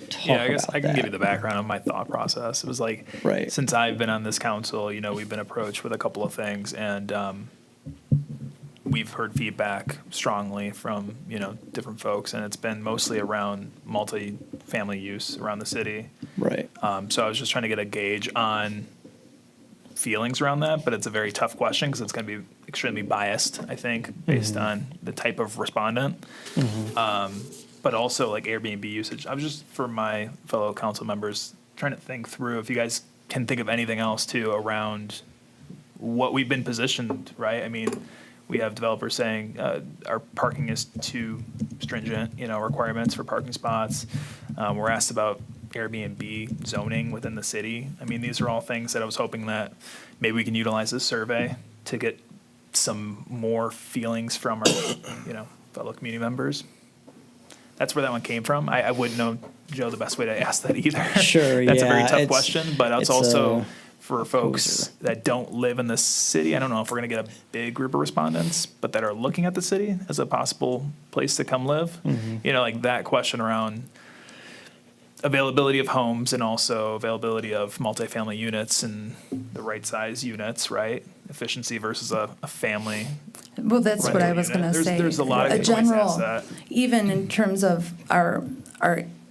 talk Yeah, I guess about I can give you that. the background of my thought process. It was like, Right. since I've been on this council, we've been approached with a couple of things, and we've heard feedback strongly from, different folks, and it's been mostly around multi-family use around the city. Right. So I was just trying to get a gauge on feelings around that, but it's a very tough question because it's going to be extremely biased, I think, based on the type of respondent. But also like Airbnb usage. I was just, for my fellow council members, trying to think through if you guys can think of anything else too around what we've been positioned, right? I mean, we have developers saying our parking is too stringent, requirements for parking spots. We're asked about Airbnb zoning within the city. I mean, these are all things that I was hoping that maybe we can utilize this survey to get some more feelings from our, fellow community members. That's where that one came from. I wouldn't know, Joe, the best way to ask that either. Sure, That's a very yeah, tough it's- question, but it's it's also a for folks that don't live in the city. I don't know if we're going to get a big group of respondents, but that are looking at the city as a possible place to come live. Like that question around availability of homes and also availability of multifamily units and the right size units, right? Efficiency versus a family. Well, that's what I was Rental going to unit. say. There's a lot of A good ways to ask general, that. even in terms of our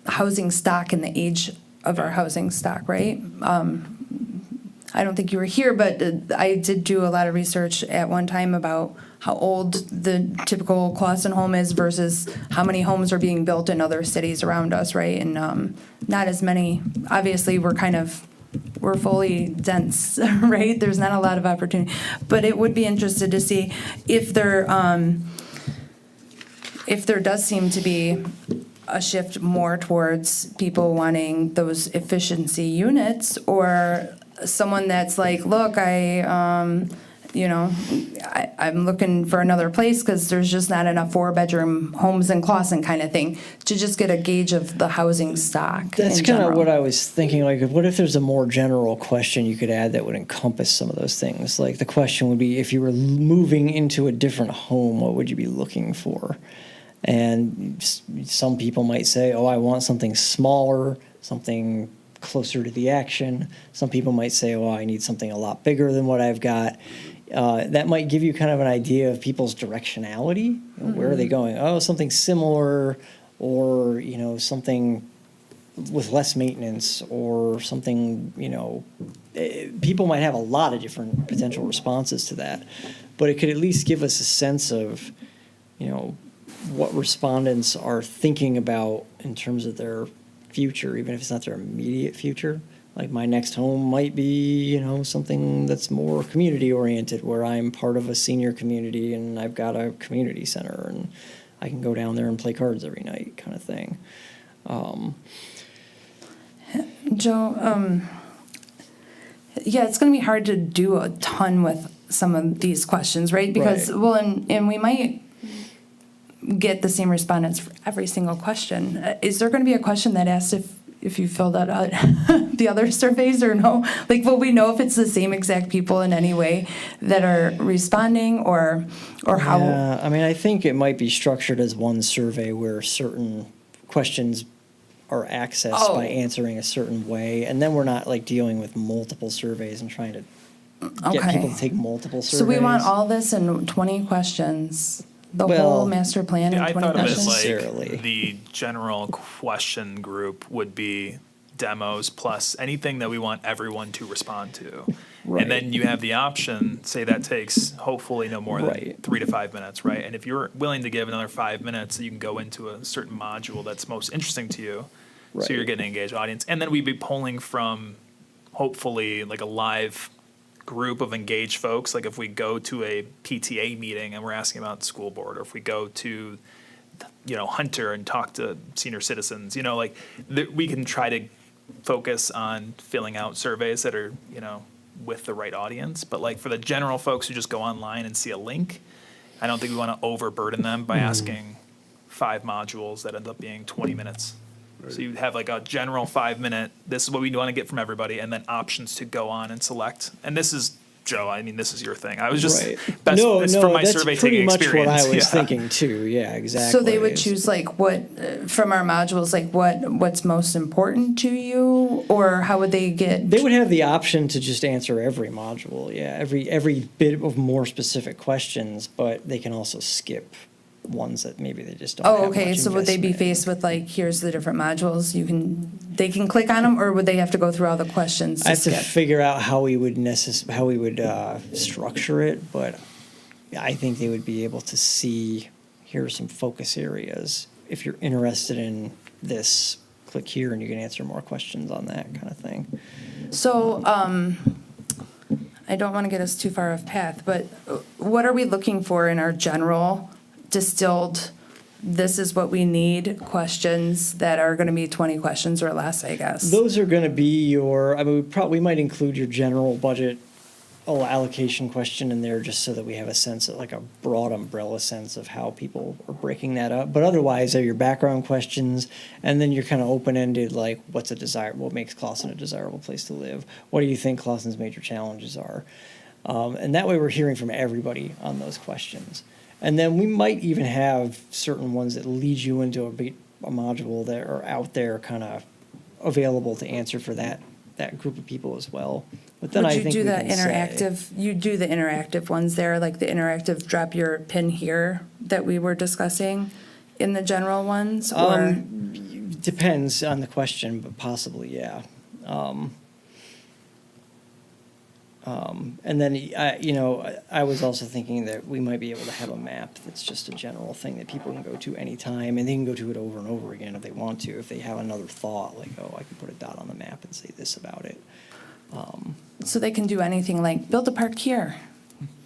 housing stock and the age of our housing stock, right? I don't think you were here, but I did do a lot of research at one time about how old the typical Clawson home is versus how many homes are being built in other cities around us, right? And not as many. Obviously, we're fully dense, right? There's not a lot of opportunity. But it would be interested to see if there does seem to be a shift more towards people wanting those efficiency units, or someone that's like, look, I'm looking for another place because there's just not enough 4-bedroom homes in Clawson, kind of thing, to just get a gauge of the housing stock. That's in kind of general. what I was thinking. Like, what if there's a more general question you could add that would encompass some of those things? Like, the question would be, if you were moving into a different home, what would you be looking for? And some people might say, oh, I want something smaller, something closer to the action. Some people might say, oh, I need something a lot bigger than what I've got. That might give you kind of an idea of people's directionality. Where are they going? Oh, something similar, or something with less maintenance, or something. People might have a lot of different potential responses to that, but it could at least give us a sense of, what respondents are thinking about in terms of their future, even if it's not their immediate future. Like, my next home might be, something that's more community oriented, where I'm part of a senior community and I've got a community center and I can go down there and play cards every night, kind of thing. Joe, yeah, it's going to be hard to do a ton with some of these questions, right? Because, Right. well, and we might get the same respondents for every single question. Is there going to be a question that asks if you filled out the other surveys or no? Like, will we know if it's the same exact people in any way that are responding or how? Yeah, I mean, I think it might be structured as one survey where certain questions are accessed Oh. by answering a certain way, and then we're not like dealing with multiple surveys and trying to get Okay. people to take multiple surveys. So we want all this in 20 questions, the Well, whole master plan in Yeah, I 20 thought of it questions? Necessarily. like the general question group would be demos plus anything that we want everyone to respond to. Right. And then you have the option, say that takes hopefully no more than Right. 3 to 5 minutes, right? And if you're willing to give another 5 minutes, you can go into a certain module that's most interesting to you. So Right. you're getting an engaged audience. And then we'd be pulling from hopefully like a live group of engaged folks. Like if we go to a PTA meeting and we're asking about the school board, or if we go to, Hunter and talk to senior citizens, like we can try to focus on filling out surveys that are, with the right audience. But like for the general folks who just go online and see a link, I don't think we want to overburden them by asking 5 modules that end up being 20 minutes. So you have like a general 5-minute, this is what we want to get from everybody, and then options to go on and select. And this is, Joe, I mean, this is your thing. I was just, Right. that's No, from my that's survey pretty taking much experience. what I was Yeah. thinking too. Yeah, exactly. So they would choose like what, from our modules, like what's most important to you? Or how would they get? They would have the option to just answer every module, yeah, every bit of more specific questions, but they can also skip ones that maybe they just don't have Oh, okay, much so would they be investment in. faced with like, here's the different modules, they can click on them, or would they have to go through all the questions I to have to skip? figure out how we would structure it, but I think they would be able to see, here are some focus areas. If you're interested in this, click here and you can answer more questions on that kind of thing. So, I don't want to get us too far off path, but what are we looking for in our general distilled, this is what we need questions that are going to be 20 questions or less, I guess? Those are going to be we might include your general budget allocation question in there just so that we have a sense of like a broad umbrella sense of how people are breaking that up. But otherwise, they're your background questions, and then you're kind of open-ended, like what makes Clawson a desirable place to live? What do you think Clawson's major challenges are? And that way we're hearing from everybody on those questions. And then we might even have certain ones that lead you into a module that are out there kind of available to answer for that group of people as well. But then Would I you think do we the can say- interactive, you do the interactive ones there, like the interactive drop your pin here that we were discussing in the general ones, or? Depends on the question, but possibly, yeah. And then, I was also thinking that we might be able to have a map that's just a general thing that people can go to anytime, and they can go to it over and over again if they want to, if they have another thought, like, oh, I can put a dot on the map and say this about it. So they can do anything like build a park here,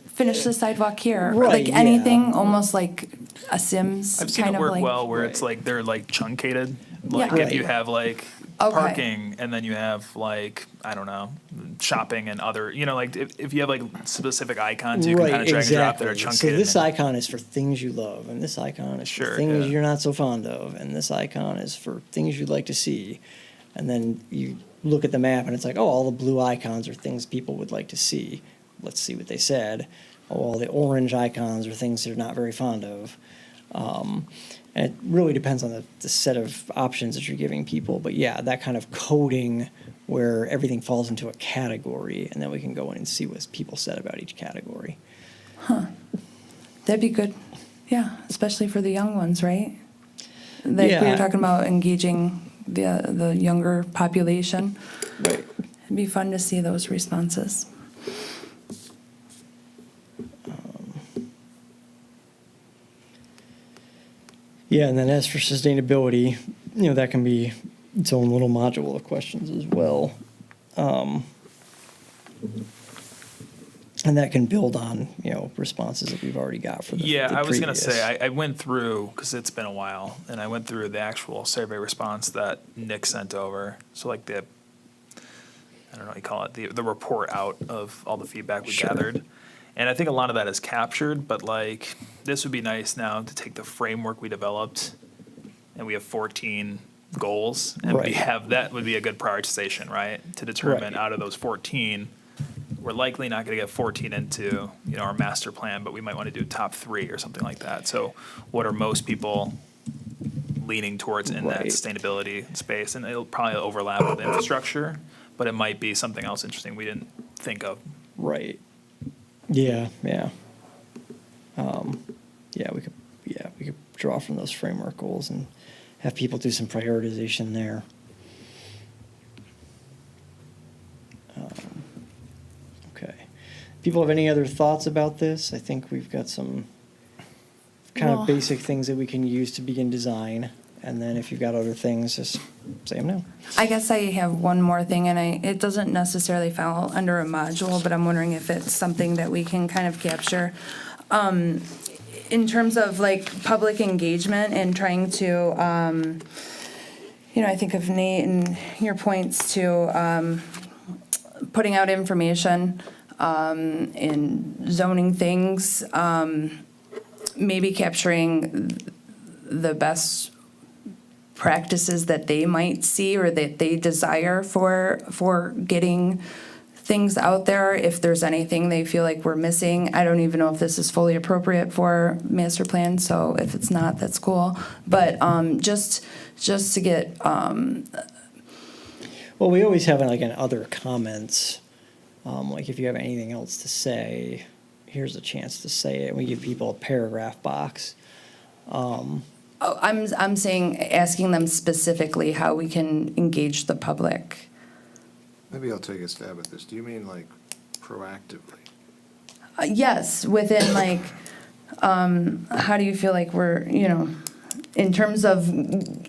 finish the sidewalk here, or Right, like yeah. anything, almost like a Sims I've seen kind it of work like. well where it's like they're like truncated. Like Yeah. if you Right. have like Okay. parking and then you have like, I don't know, shopping and other, like if you have like specific icons, you can kind of drag and drop that are exactly. truncated. So this icon is for things you love, and this icon is Sure, for things yeah. you're not so fond of, and this icon is for things you'd like to see. And then you look at the map, and it's like, oh, all the blue icons are things people would like to see. Let's see what they said. Oh, all the orange icons are things they're not very fond of. And it really depends on the set of options that you're giving people. But yeah, that kind of coding where everything falls into a category, and then we can go in and see what people said about each category. That'd be good, yeah, especially for the young ones, right? Like we Yeah. were talking about engaging the younger population. Right. It'd be fun to see those responses. Yeah, and then as for sustainability, that can be its own little module of questions as well. And that can build on, responses that we've already got for the Yeah, the I was going to previous. say, I went through, because it's been a while, and I went through the actual survey response that Nick sent over. So like I don't know what you call it, the report out of all the feedback we Sure. gathered. And I think a lot of that is captured, but like, this would be nice now to take the framework we developed, and we have 14 goals, and we Right. have, that would be a good prioritization, right? To determine Right. out of those 14, we're likely not gonna get 14 into, you know, our master plan, but we might wanna do top 3 or something like that. So what are most people leaning towards in that Right. sustainability space? And it'll probably overlap with infrastructure, but it might be something else interesting we didn't think of. Right. Yeah, yeah. Yeah, we could draw from those framework goals and have people do some prioritization there. Okay. People have any other thoughts about this? I think we've got some kind Well- of basic things that we can use to begin design. And then if you've got other things, just say them now. I guess I have one more thing, and it doesn't necessarily fall under a module, but I'm wondering if it's something that we can kind of capture. In terms of like public engagement and trying to, you know, I think of Nate and your points to putting out information in zoning things, maybe capturing the best practices that they might see or that they desire for getting things out there. If there's anything they feel like we're missing, I don't even know if this is fully appropriate for master plan. So if it's not, that's cool. But just to get Well, we always have like an other comments, like if you have anything else to say, here's a chance to say it. We give people a paragraph box. Oh, I'm saying, asking them specifically how we can engage the public. Maybe I'll take a stab at this. Do you mean like proactively? Yes, within like, how do you feel like we're, you know, in terms of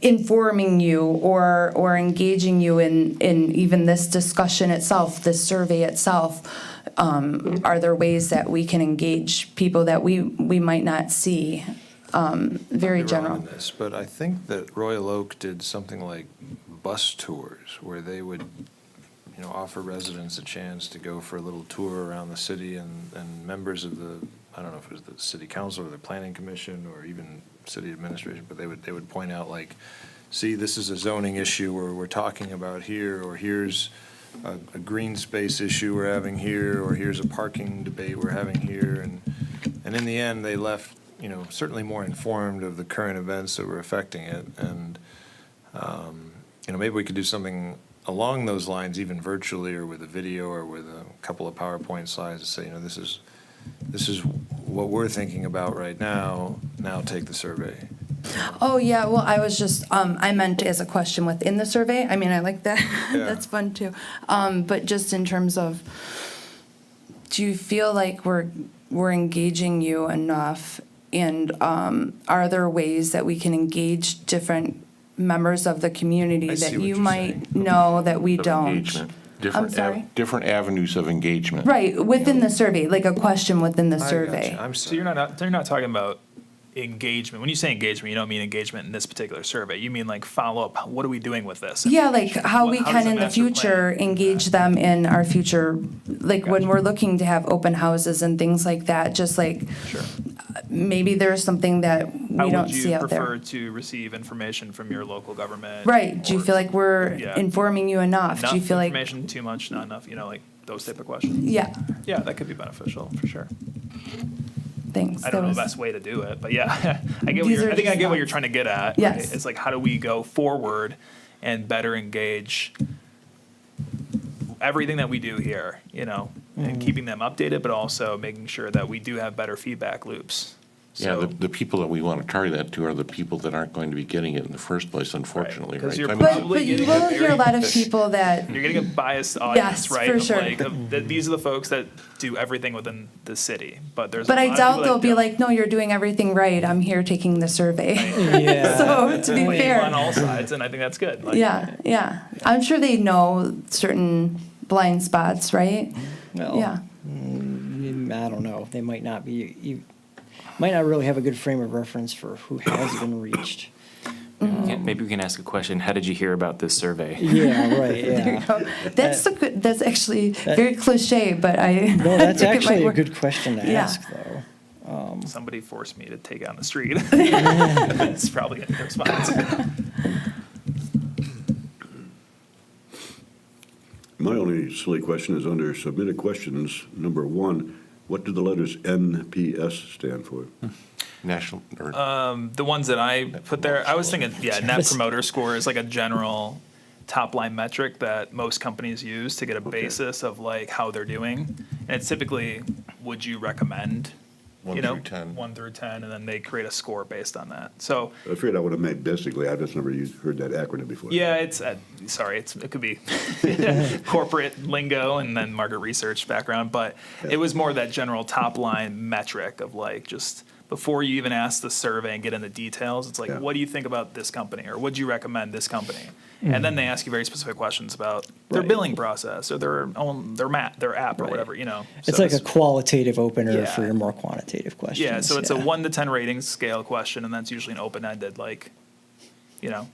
informing you or engaging you in even this discussion itself, this survey itself? Are there ways that we can engage people that we might not see? Very I'd be wrong general. in this, but I think that Royal Oak did something like bus tours where they would, you know, offer residents a chance to go for a little tour around the city, and members of the, I don't know if it was the city council or the planning commission or even city administration, but they would point out like, see, this is a zoning issue where we're talking about here, or here's a green space issue we're having here, or here's a parking debate we're having here, and in the end, they left, you know, certainly more informed of the current events that were affecting it. And, you know, maybe we could do something along those lines, even virtually or with a video or with a couple of PowerPoint slides to say, you know, this is what we're thinking about right now. Now take the survey. Oh, yeah, well, I was just, I meant as a question within the survey. I mean, I like that. Yeah. That's fun too. But just in terms of, do you feel like we're engaging you enough? And are there ways that we can engage different members of the community I see that what you you're might saying. know that we Of don't? engagement. Different sorry? different avenues of engagement. Right, within the survey, like a question within the I gotcha. survey. I'm So sorry. you're not talking about engagement. When you say engagement, you don't mean engagement in this particular survey. You mean like follow up. What are we doing with this? Yeah, like how we How does can the in the master plan- future engage them in our future, like when Gotcha. we're looking to have open houses and things like that, just like Sure. maybe there's something that How we don't would see you out prefer there. to receive information from your local government? Right, do you or feel like we're Yeah. informing you enough? Do you Enough feel like, information, too much, not enough, you know, like those type of questions? yeah, Yeah, that could be beneficial, for sure. thanks. I That don't know was- the best way to do it, but yeah, I get what These you're, are I think I just get what you're thoughts. trying to get at. right? Yes. It's like, how do we go forward and better engage everything that we do here, you know, and keeping them updated, but also making sure that we do have better feedback loops. Yeah, So, the people that we want to target that to are the people that aren't going to be getting it in the first place, unfortunately, 'cause right? you're I mean, But, probably but you getting a will hear a lot of very- people that, you're getting a biased audience, Yes, right? for of sure. like, that these are the folks that do everything within the city, but there's. but a I lot of doubt people they'll that be don't. like, no, you're doing everything right, I'm here taking the survey. Yeah. So, to be Well, fair. on all sides, and I think that's good. Like, Yeah, yeah. I'm sure they know certain blind spots, right? Well, Yeah. I don't know. They might not be, you might not really have a good frame of reference for who has been reached. maybe we can ask a question. How did you hear about this survey? Yeah, right, There you yeah. go. That's actually very cliche, but I. No, that's think it might actually a work. good question to Yeah. ask, though. Somebody forced me to take on the street. It's probably a response. My only silly question is under submitted questions, number 1, what do the letters NPS stand for? National, or The ones that I put there, I was thinking, yeah, Net Promoter Score is like a general top-line metric that most companies use to get a basis of like how they're doing. And it's typically, would you recommend? 1 You know, through 10. 1 through 10, and then they create a score based on that. So, I figured out what it meant basically. I've just never heard that acronym before. yeah, it could be corporate lingo and then market research background, but it was more that general top line metric of like just before you even ask the survey and get into details, it's like, Yeah. what do you think about this company, or would you recommend this company? And then they ask you very specific questions about their Right. billing process or their app or Right. whatever, you know. It's So like a qualitative opener Yeah. for your more quantitative questions. yeah, so it's a yeah. 1 to 10 rating scale question, and that's usually an open-ended, like, you know,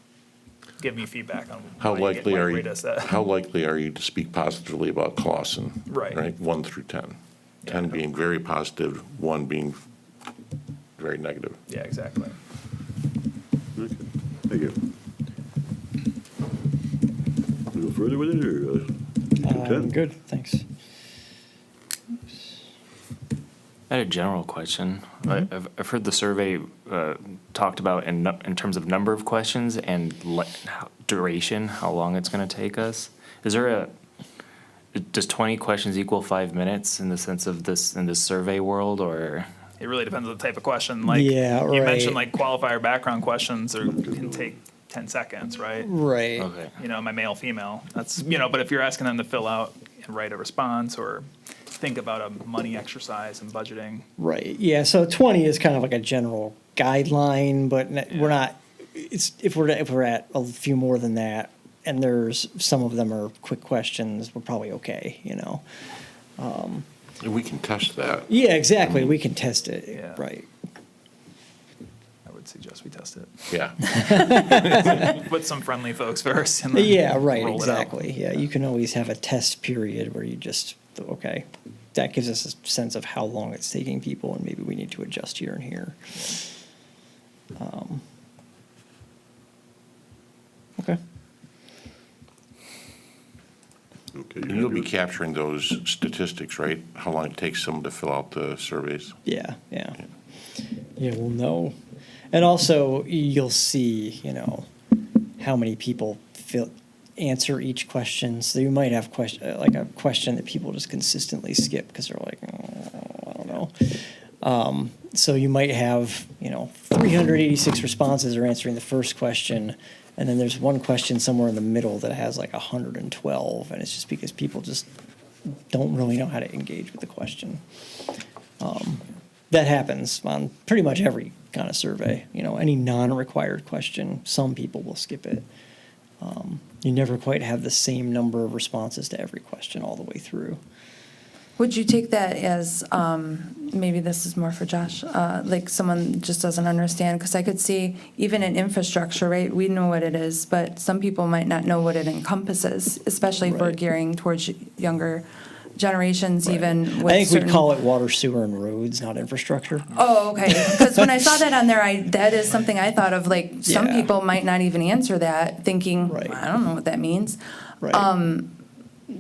give me feedback on how why likely are you, rate us that. how likely are you to speak positively about Clausen? Right. 1 through 10. 10 being very positive, 1 being very negative. Yeah, exactly. Okay, thank you. We go further with it, or? 10? Good, thanks. I had a general question. I've heard the survey talked about in terms of number of questions and duration, how long it's going to take us. Is there does 20 questions equal 5 minutes in the sense of this, in this survey world, or? It really depends on the type of question. Like, Yeah, you mentioned right. like qualifier background questions can take 10 seconds, right? Right. Okay. You know, am I male, female? That's, you know, but if you're asking them to fill out and write a response or think about a money exercise and budgeting, Right, yeah, so 20 is kind of like a general guideline, but we're not, it's, if we're at a few more than that, and there's, some of them are quick questions, we're probably okay, you know? We can test that. Yeah, exactly, we can test it, Yeah. right. I would suggest we test it. Yeah. With some friendly folks first. And then Yeah, right, roll it out. exactly, yeah, you can always have a test period where you just, okay, that gives us a sense of how long it's taking people, and maybe we need to adjust here and here. Okay. Okay. And you'll be capturing those statistics, right? How long it takes someone to fill out the surveys? Yeah, yeah. Yeah, we'll know. And also, you'll see, you know, how many people answer each question. So you might have like a question that people just consistently skip because they're like, oh, I don't know. So you might have, you know, 386 responses are answering the first question, and then there's one question somewhere in the middle that has like 112, and it's just because people just don't really know how to engage with the question. That happens on pretty much every kind of survey. You know, any non-required question, some people will skip it. You never quite have the same number of responses to every question all the way through. Would you take that as, maybe this is more for Josh, like someone just doesn't understand? Because I could see even in infrastructure, right, we know what it is, but some people might not know what it encompasses, especially if we're Right. gearing towards younger generations, even with I think certain. we'd call it water, sewer, and roads, not infrastructure. Oh, okay. Because when I saw that on there, that is something I thought of, like, some Yeah. people might not even answer that, thinking, Right. I don't know what that means. Right.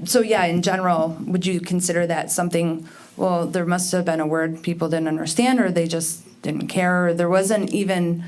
So, yeah, in general, would you consider that something, well, there must have been a word people didn't understand, or they just didn't care, or there wasn't even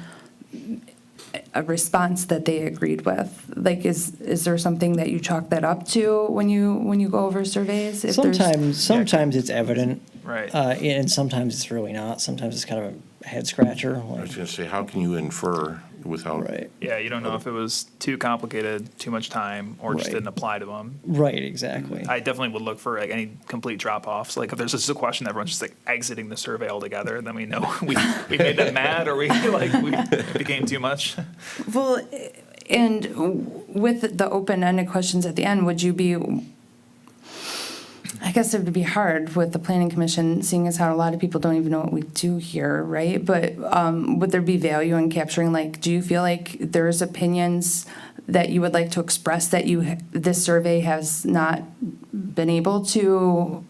a response that they agreed with? Like, is there something that you chalk that up to when you go over surveys? If there's- Sometimes it's evident. Right. And sometimes it's really not. Sometimes it's kind of a head scratcher. I Like, was going to say, how can you infer without? right. Yeah, you don't know if it was too complicated, too much time, or just Right. didn't apply to them. Right, exactly. I definitely would look for like any complete drop-offs. Like if there's just a question, everyone's just like exiting the survey altogether, then we know we made them mad, or we it became too much. Well, and with the open-ended questions at the end, would you be, I guess it would be hard with the planning commission, seeing as how a lot of people don't even know what we do here, right? But would there be value in capturing, like, do you feel like there's opinions that you would like to express that this survey has not been able to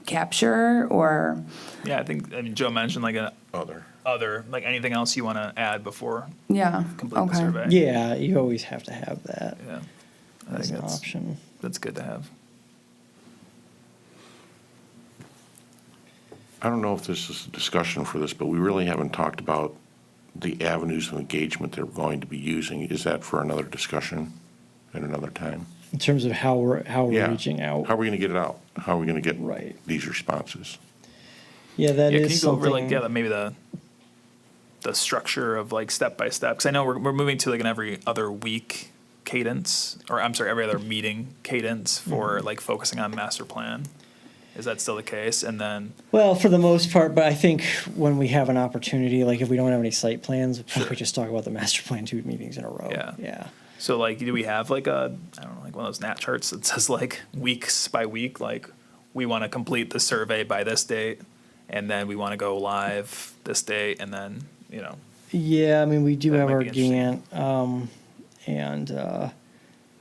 capture, or? Yeah, I mean, Joe mentioned like Other. like anything else you want to add before Yeah, completing the okay. survey? Yeah, you always have to have that Yeah. I as think an option. that's good to have. I don't know if this is a discussion for this, but we really haven't talked about the avenues of engagement they're going to be using. Is that for another discussion at another time? In terms of how we're Yeah. reaching out. How are we going to get it out? How are we going to get Right. these responses? Yeah, that Yeah, is can you go over like, something. yeah, maybe the structure of like step by step? Because I know we're moving to like an every other week cadence, or I'm sorry, every other meeting cadence for like focusing on master plan. Is that still the case? And then, Well, for the most part, but I think when we have an opportunity, like if we don't have any site plans, we just talk about the master plan 2 meetings in a row. Yeah. Yeah. so like, do we have like I don't know, like one of those nat charts that says like weeks by week, like we want to complete the survey by this date, and then we want to go live this date, and then, Yeah, I mean, we do That have might our be interesting. Gantt, and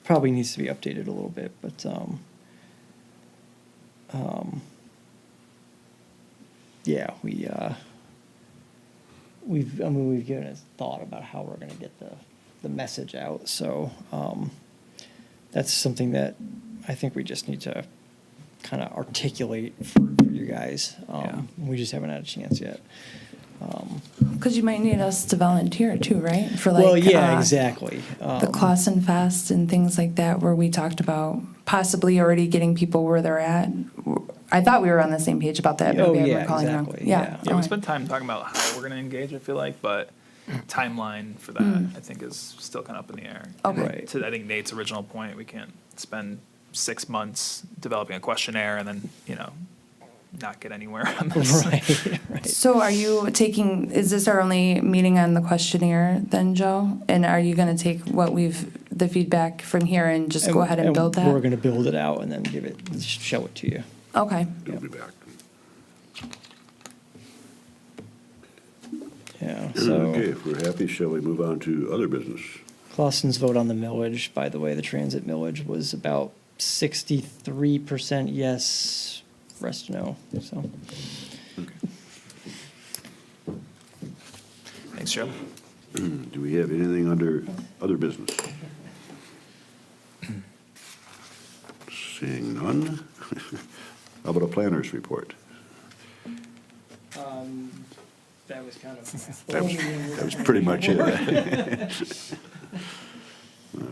probably needs to be updated a little bit, but yeah, we've given it thought about how we're going to get the message out. So that's something that I think we just need to kind of articulate for you guys. Yeah. We just haven't had a chance yet. Because you might need us to volunteer too, right? For like, Well, yeah, exactly. the Clausen Fest and things like that, where we talked about possibly already getting people where they're at. I thought we were on the same page about that. Oh, Maybe I'm yeah, recalling wrong. exactly, Yeah. yeah. we okay. spent time talking about how we're going to engage, I feel like, but timeline for that, I think, is still kind of up in the air. Okay. And Right. to, I think, Nate's original point, we can't spend 6 months developing a questionnaire and then, not get anywhere on this. Right, right. So is this our only meeting on the questionnaire then, Joe? And are you going to take the feedback from here and just go ahead and build that? We're going to build it out and then show it to you. Okay. We'll be back. Yeah, Okay, so if we're happy, shall we move on to other business? Clausen's vote on the millage, by the way, the transit millage was about 63% yes, rest no, so. Thanks, Joe. Do we have anything under other business? Seeing none. How about a planner's report? That was kind of. That was pretty much it.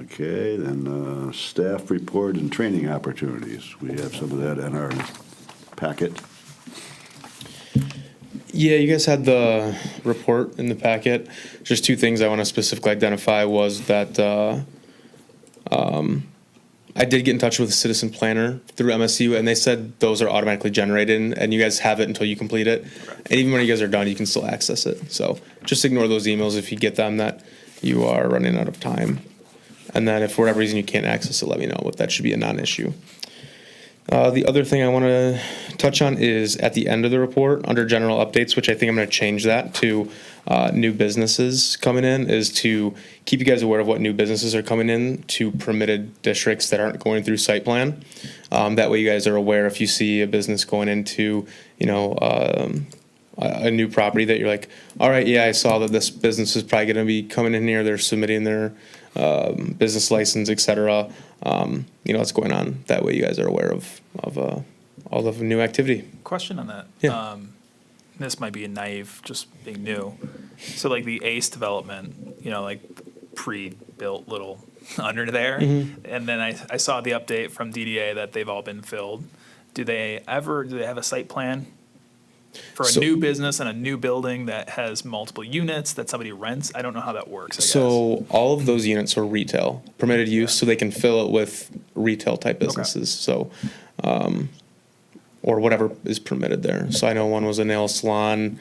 Okay, then staff report and training opportunities. We have some of that in our packet. Yeah, you guys had the report in the packet. Just 2 things I want to specifically identify was that I did get in touch with a citizen planner through MSU, and they said those are automatically generated, and you guys have it until you complete it. And even when you guys are done, you can still access it. So just ignore those emails if you get them that you are running out of time. And then if for whatever reason you can't access it, let me know, but that should be a non-issue. The other thing I want to touch on is at the end of the report, under general updates, which I think I'm going to change that to new businesses coming in, is to keep you guys aware of what new businesses are coming in to permitted districts that aren't going through site plan. That way you guys are aware if you see a business going into, a new property that you're like, all right, yeah, I saw that this business is probably going to be coming in here. They're submitting their business license, et cetera. What's going on. That way you guys are aware of all of the new activity. Question on that. Yeah. This might be a naive, just being new. So like the ACE development, like pre-built little under there. And then I saw the update from DDA that they've all been filled. Do they have a site plan for a So- new business and a new building that has multiple units that somebody rents? I don't know how that works, I guess. So all of those units are retail, permitted use, so they can fill it with retail type businesses. So, or whatever is permitted there. So I know one was a nail salon.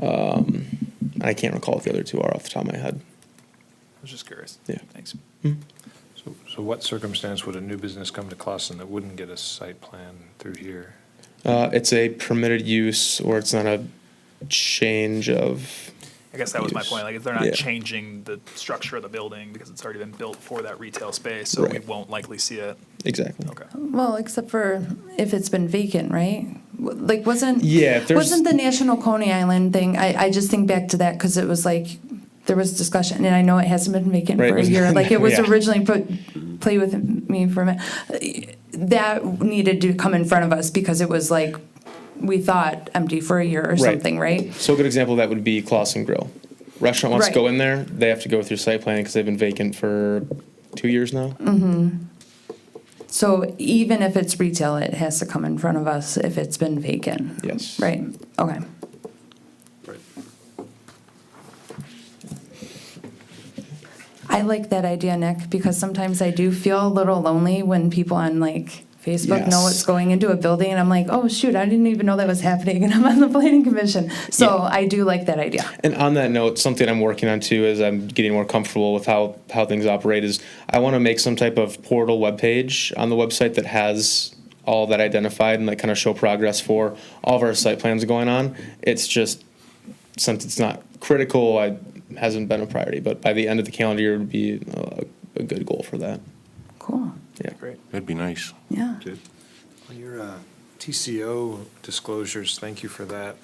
I can't recall what the other 2 are off the top of my head. I was just curious. Yeah. Thanks. So what circumstance would a new business come to Clausen that wouldn't get a site plan through here? It's a permitted use, or it's not a change of, I guess that was my Use. point, like, if they're not Yeah. changing the structure of the building because it's already been built for that retail space, so we Right. won't likely see it. exactly. Okay. Well, except for if it's been vacant, right? Like, wasn't, Yeah, if there's- wasn't the National Coney Island thing, I just think back to that because it was like, there was discussion, and I know it hasn't been vacant Right, for it a was- year, like it was yeah. originally play with me for a minute. That needed to come in front of us because it was like, we thought empty for a year or Right. something, right? So a good example of that would be Clausen Grill. Restaurant wants to Right. go in there, they have to go through site planning because they've been vacant for 2 years now. So even if it's retail, it has to come in front of us if it's been vacant. Yes. Right, okay. I like that idea, Nick, because sometimes I do feel a little lonely when people on like Facebook know Yes. what's going into a building, and I'm like, oh, shoot, I didn't even know that was happening, and I'm on the planning commission. So Yeah. I do like that idea. And on that note, something I'm working on too, as I'm getting more comfortable with how things operate, is I want to make some type of portal webpage on the website that has all that identified and like kind of show progress for all of our site plans going on. It's just, since it's not critical, it hasn't been a priority, but by the end of the calendar year would be a good goal for that. Cool, Yeah. Great. That'd be nice. yeah. On your TCO disclosures, thank you for that.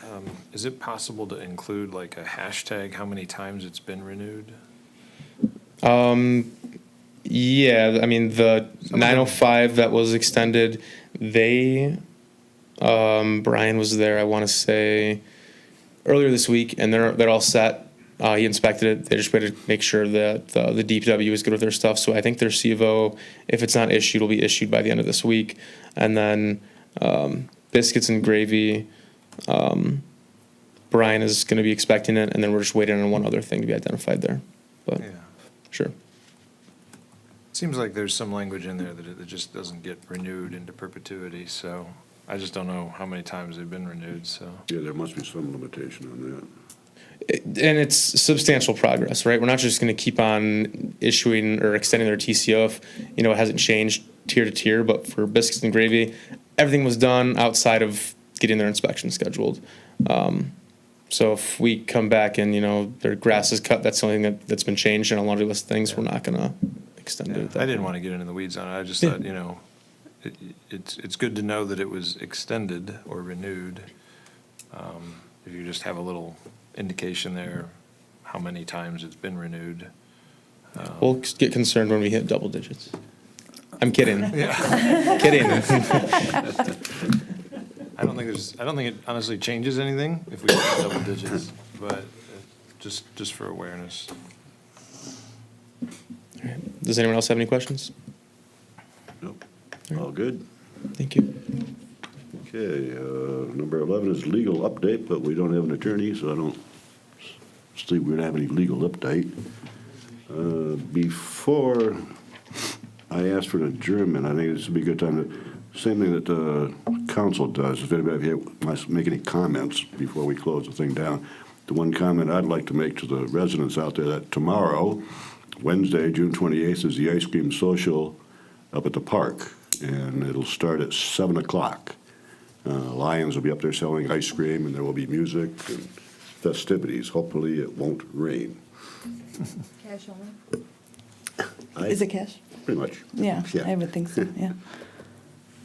Is it possible to include like a hashtag, how many times it's been renewed? Yeah, I mean, the 905 that was extended, Brian was there, I want to say, earlier this week, and they're all set. He inspected it. They just waited to make sure that the DPW is good with their stuff. So I think their CVO, if it's not issued, will be issued by the end of this week. And then biscuits and gravy, Brian is going to be expecting it, and then we're just waiting on one other thing to be identified there. But Yeah. sure. Seems like there's some language in there that it just doesn't get renewed into perpetuity, so I just don't know how many times they've been renewed, so. Yeah, there must be some limitation on that. And it's substantial progress, right? We're not just going to keep on issuing or extending their TCO if, it hasn't changed tier to tier, but for biscuits and gravy, everything was done outside of getting their inspection scheduled. So if we come back and, their grass is cut, that's the only thing that's been changed in a laundry list of things, we're not going to extend it. at that I didn't point. want to get into the weeds on it, I just Yeah. thought, it's good to know that it was extended or renewed. If you just have a little indication there, how many times it's been renewed. We'll get concerned when we hit double digits. I'm kidding. Kidding. I don't think it honestly changes anything if we get double digits, but just for awareness. Does anyone else have any questions? Nope. All good? Thank you. Okay, number 11 is legal update, but we don't have an attorney, so I don't see we're going to have any legal update. Before I ask for an adjournment, I think this would be a good time to, same thing that the council does, if anybody here wants to make any comments before we close the thing down. The one comment I'd like to make to the residents out there, that tomorrow, Wednesday, June 28th, is the ice cream social up at the park, and it'll start at 7 o'clock. Lions will be up there selling ice cream, and there will be music and festivities. Hopefully, it won't rain. Cash only? I- Is it cash? Pretty much. Yeah, I would think so, yeah.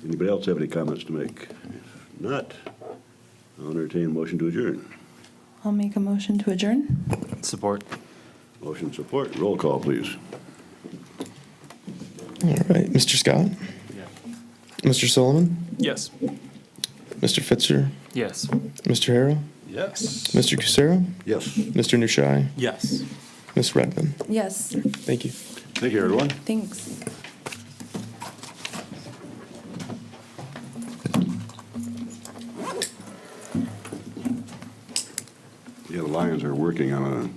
Anybody else have any comments to make? If not, I'll entertain a motion to adjourn. I'll make a motion to adjourn. Support. Motion support. Roll call, please. All right, Mr. Scott? Mr. Sullivan? Yes. Mr. Fitzer? Yes. Mr. Harrow? Yes. Mr. Cusero? Yes. Mr. Nushai? Yes. Ms. Redmond? Yes, Thank you. Thank you, everyone. thanks. Yeah, the Lions are working on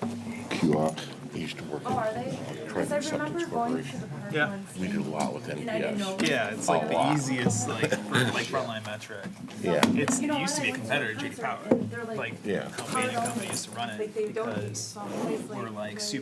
a kiosk. We used to work Oh, are they? Because I remember going to the park Yeah. once. We did a lot with And I didn't know. NPS. Yeah, it's like A the lot. easiest, like frontline metric. Yeah. It You know used to what, be a I went to competitor, a JD concert, Power. and they're like, Like, Yeah. company used to run it Like, they don't because someplace we're like super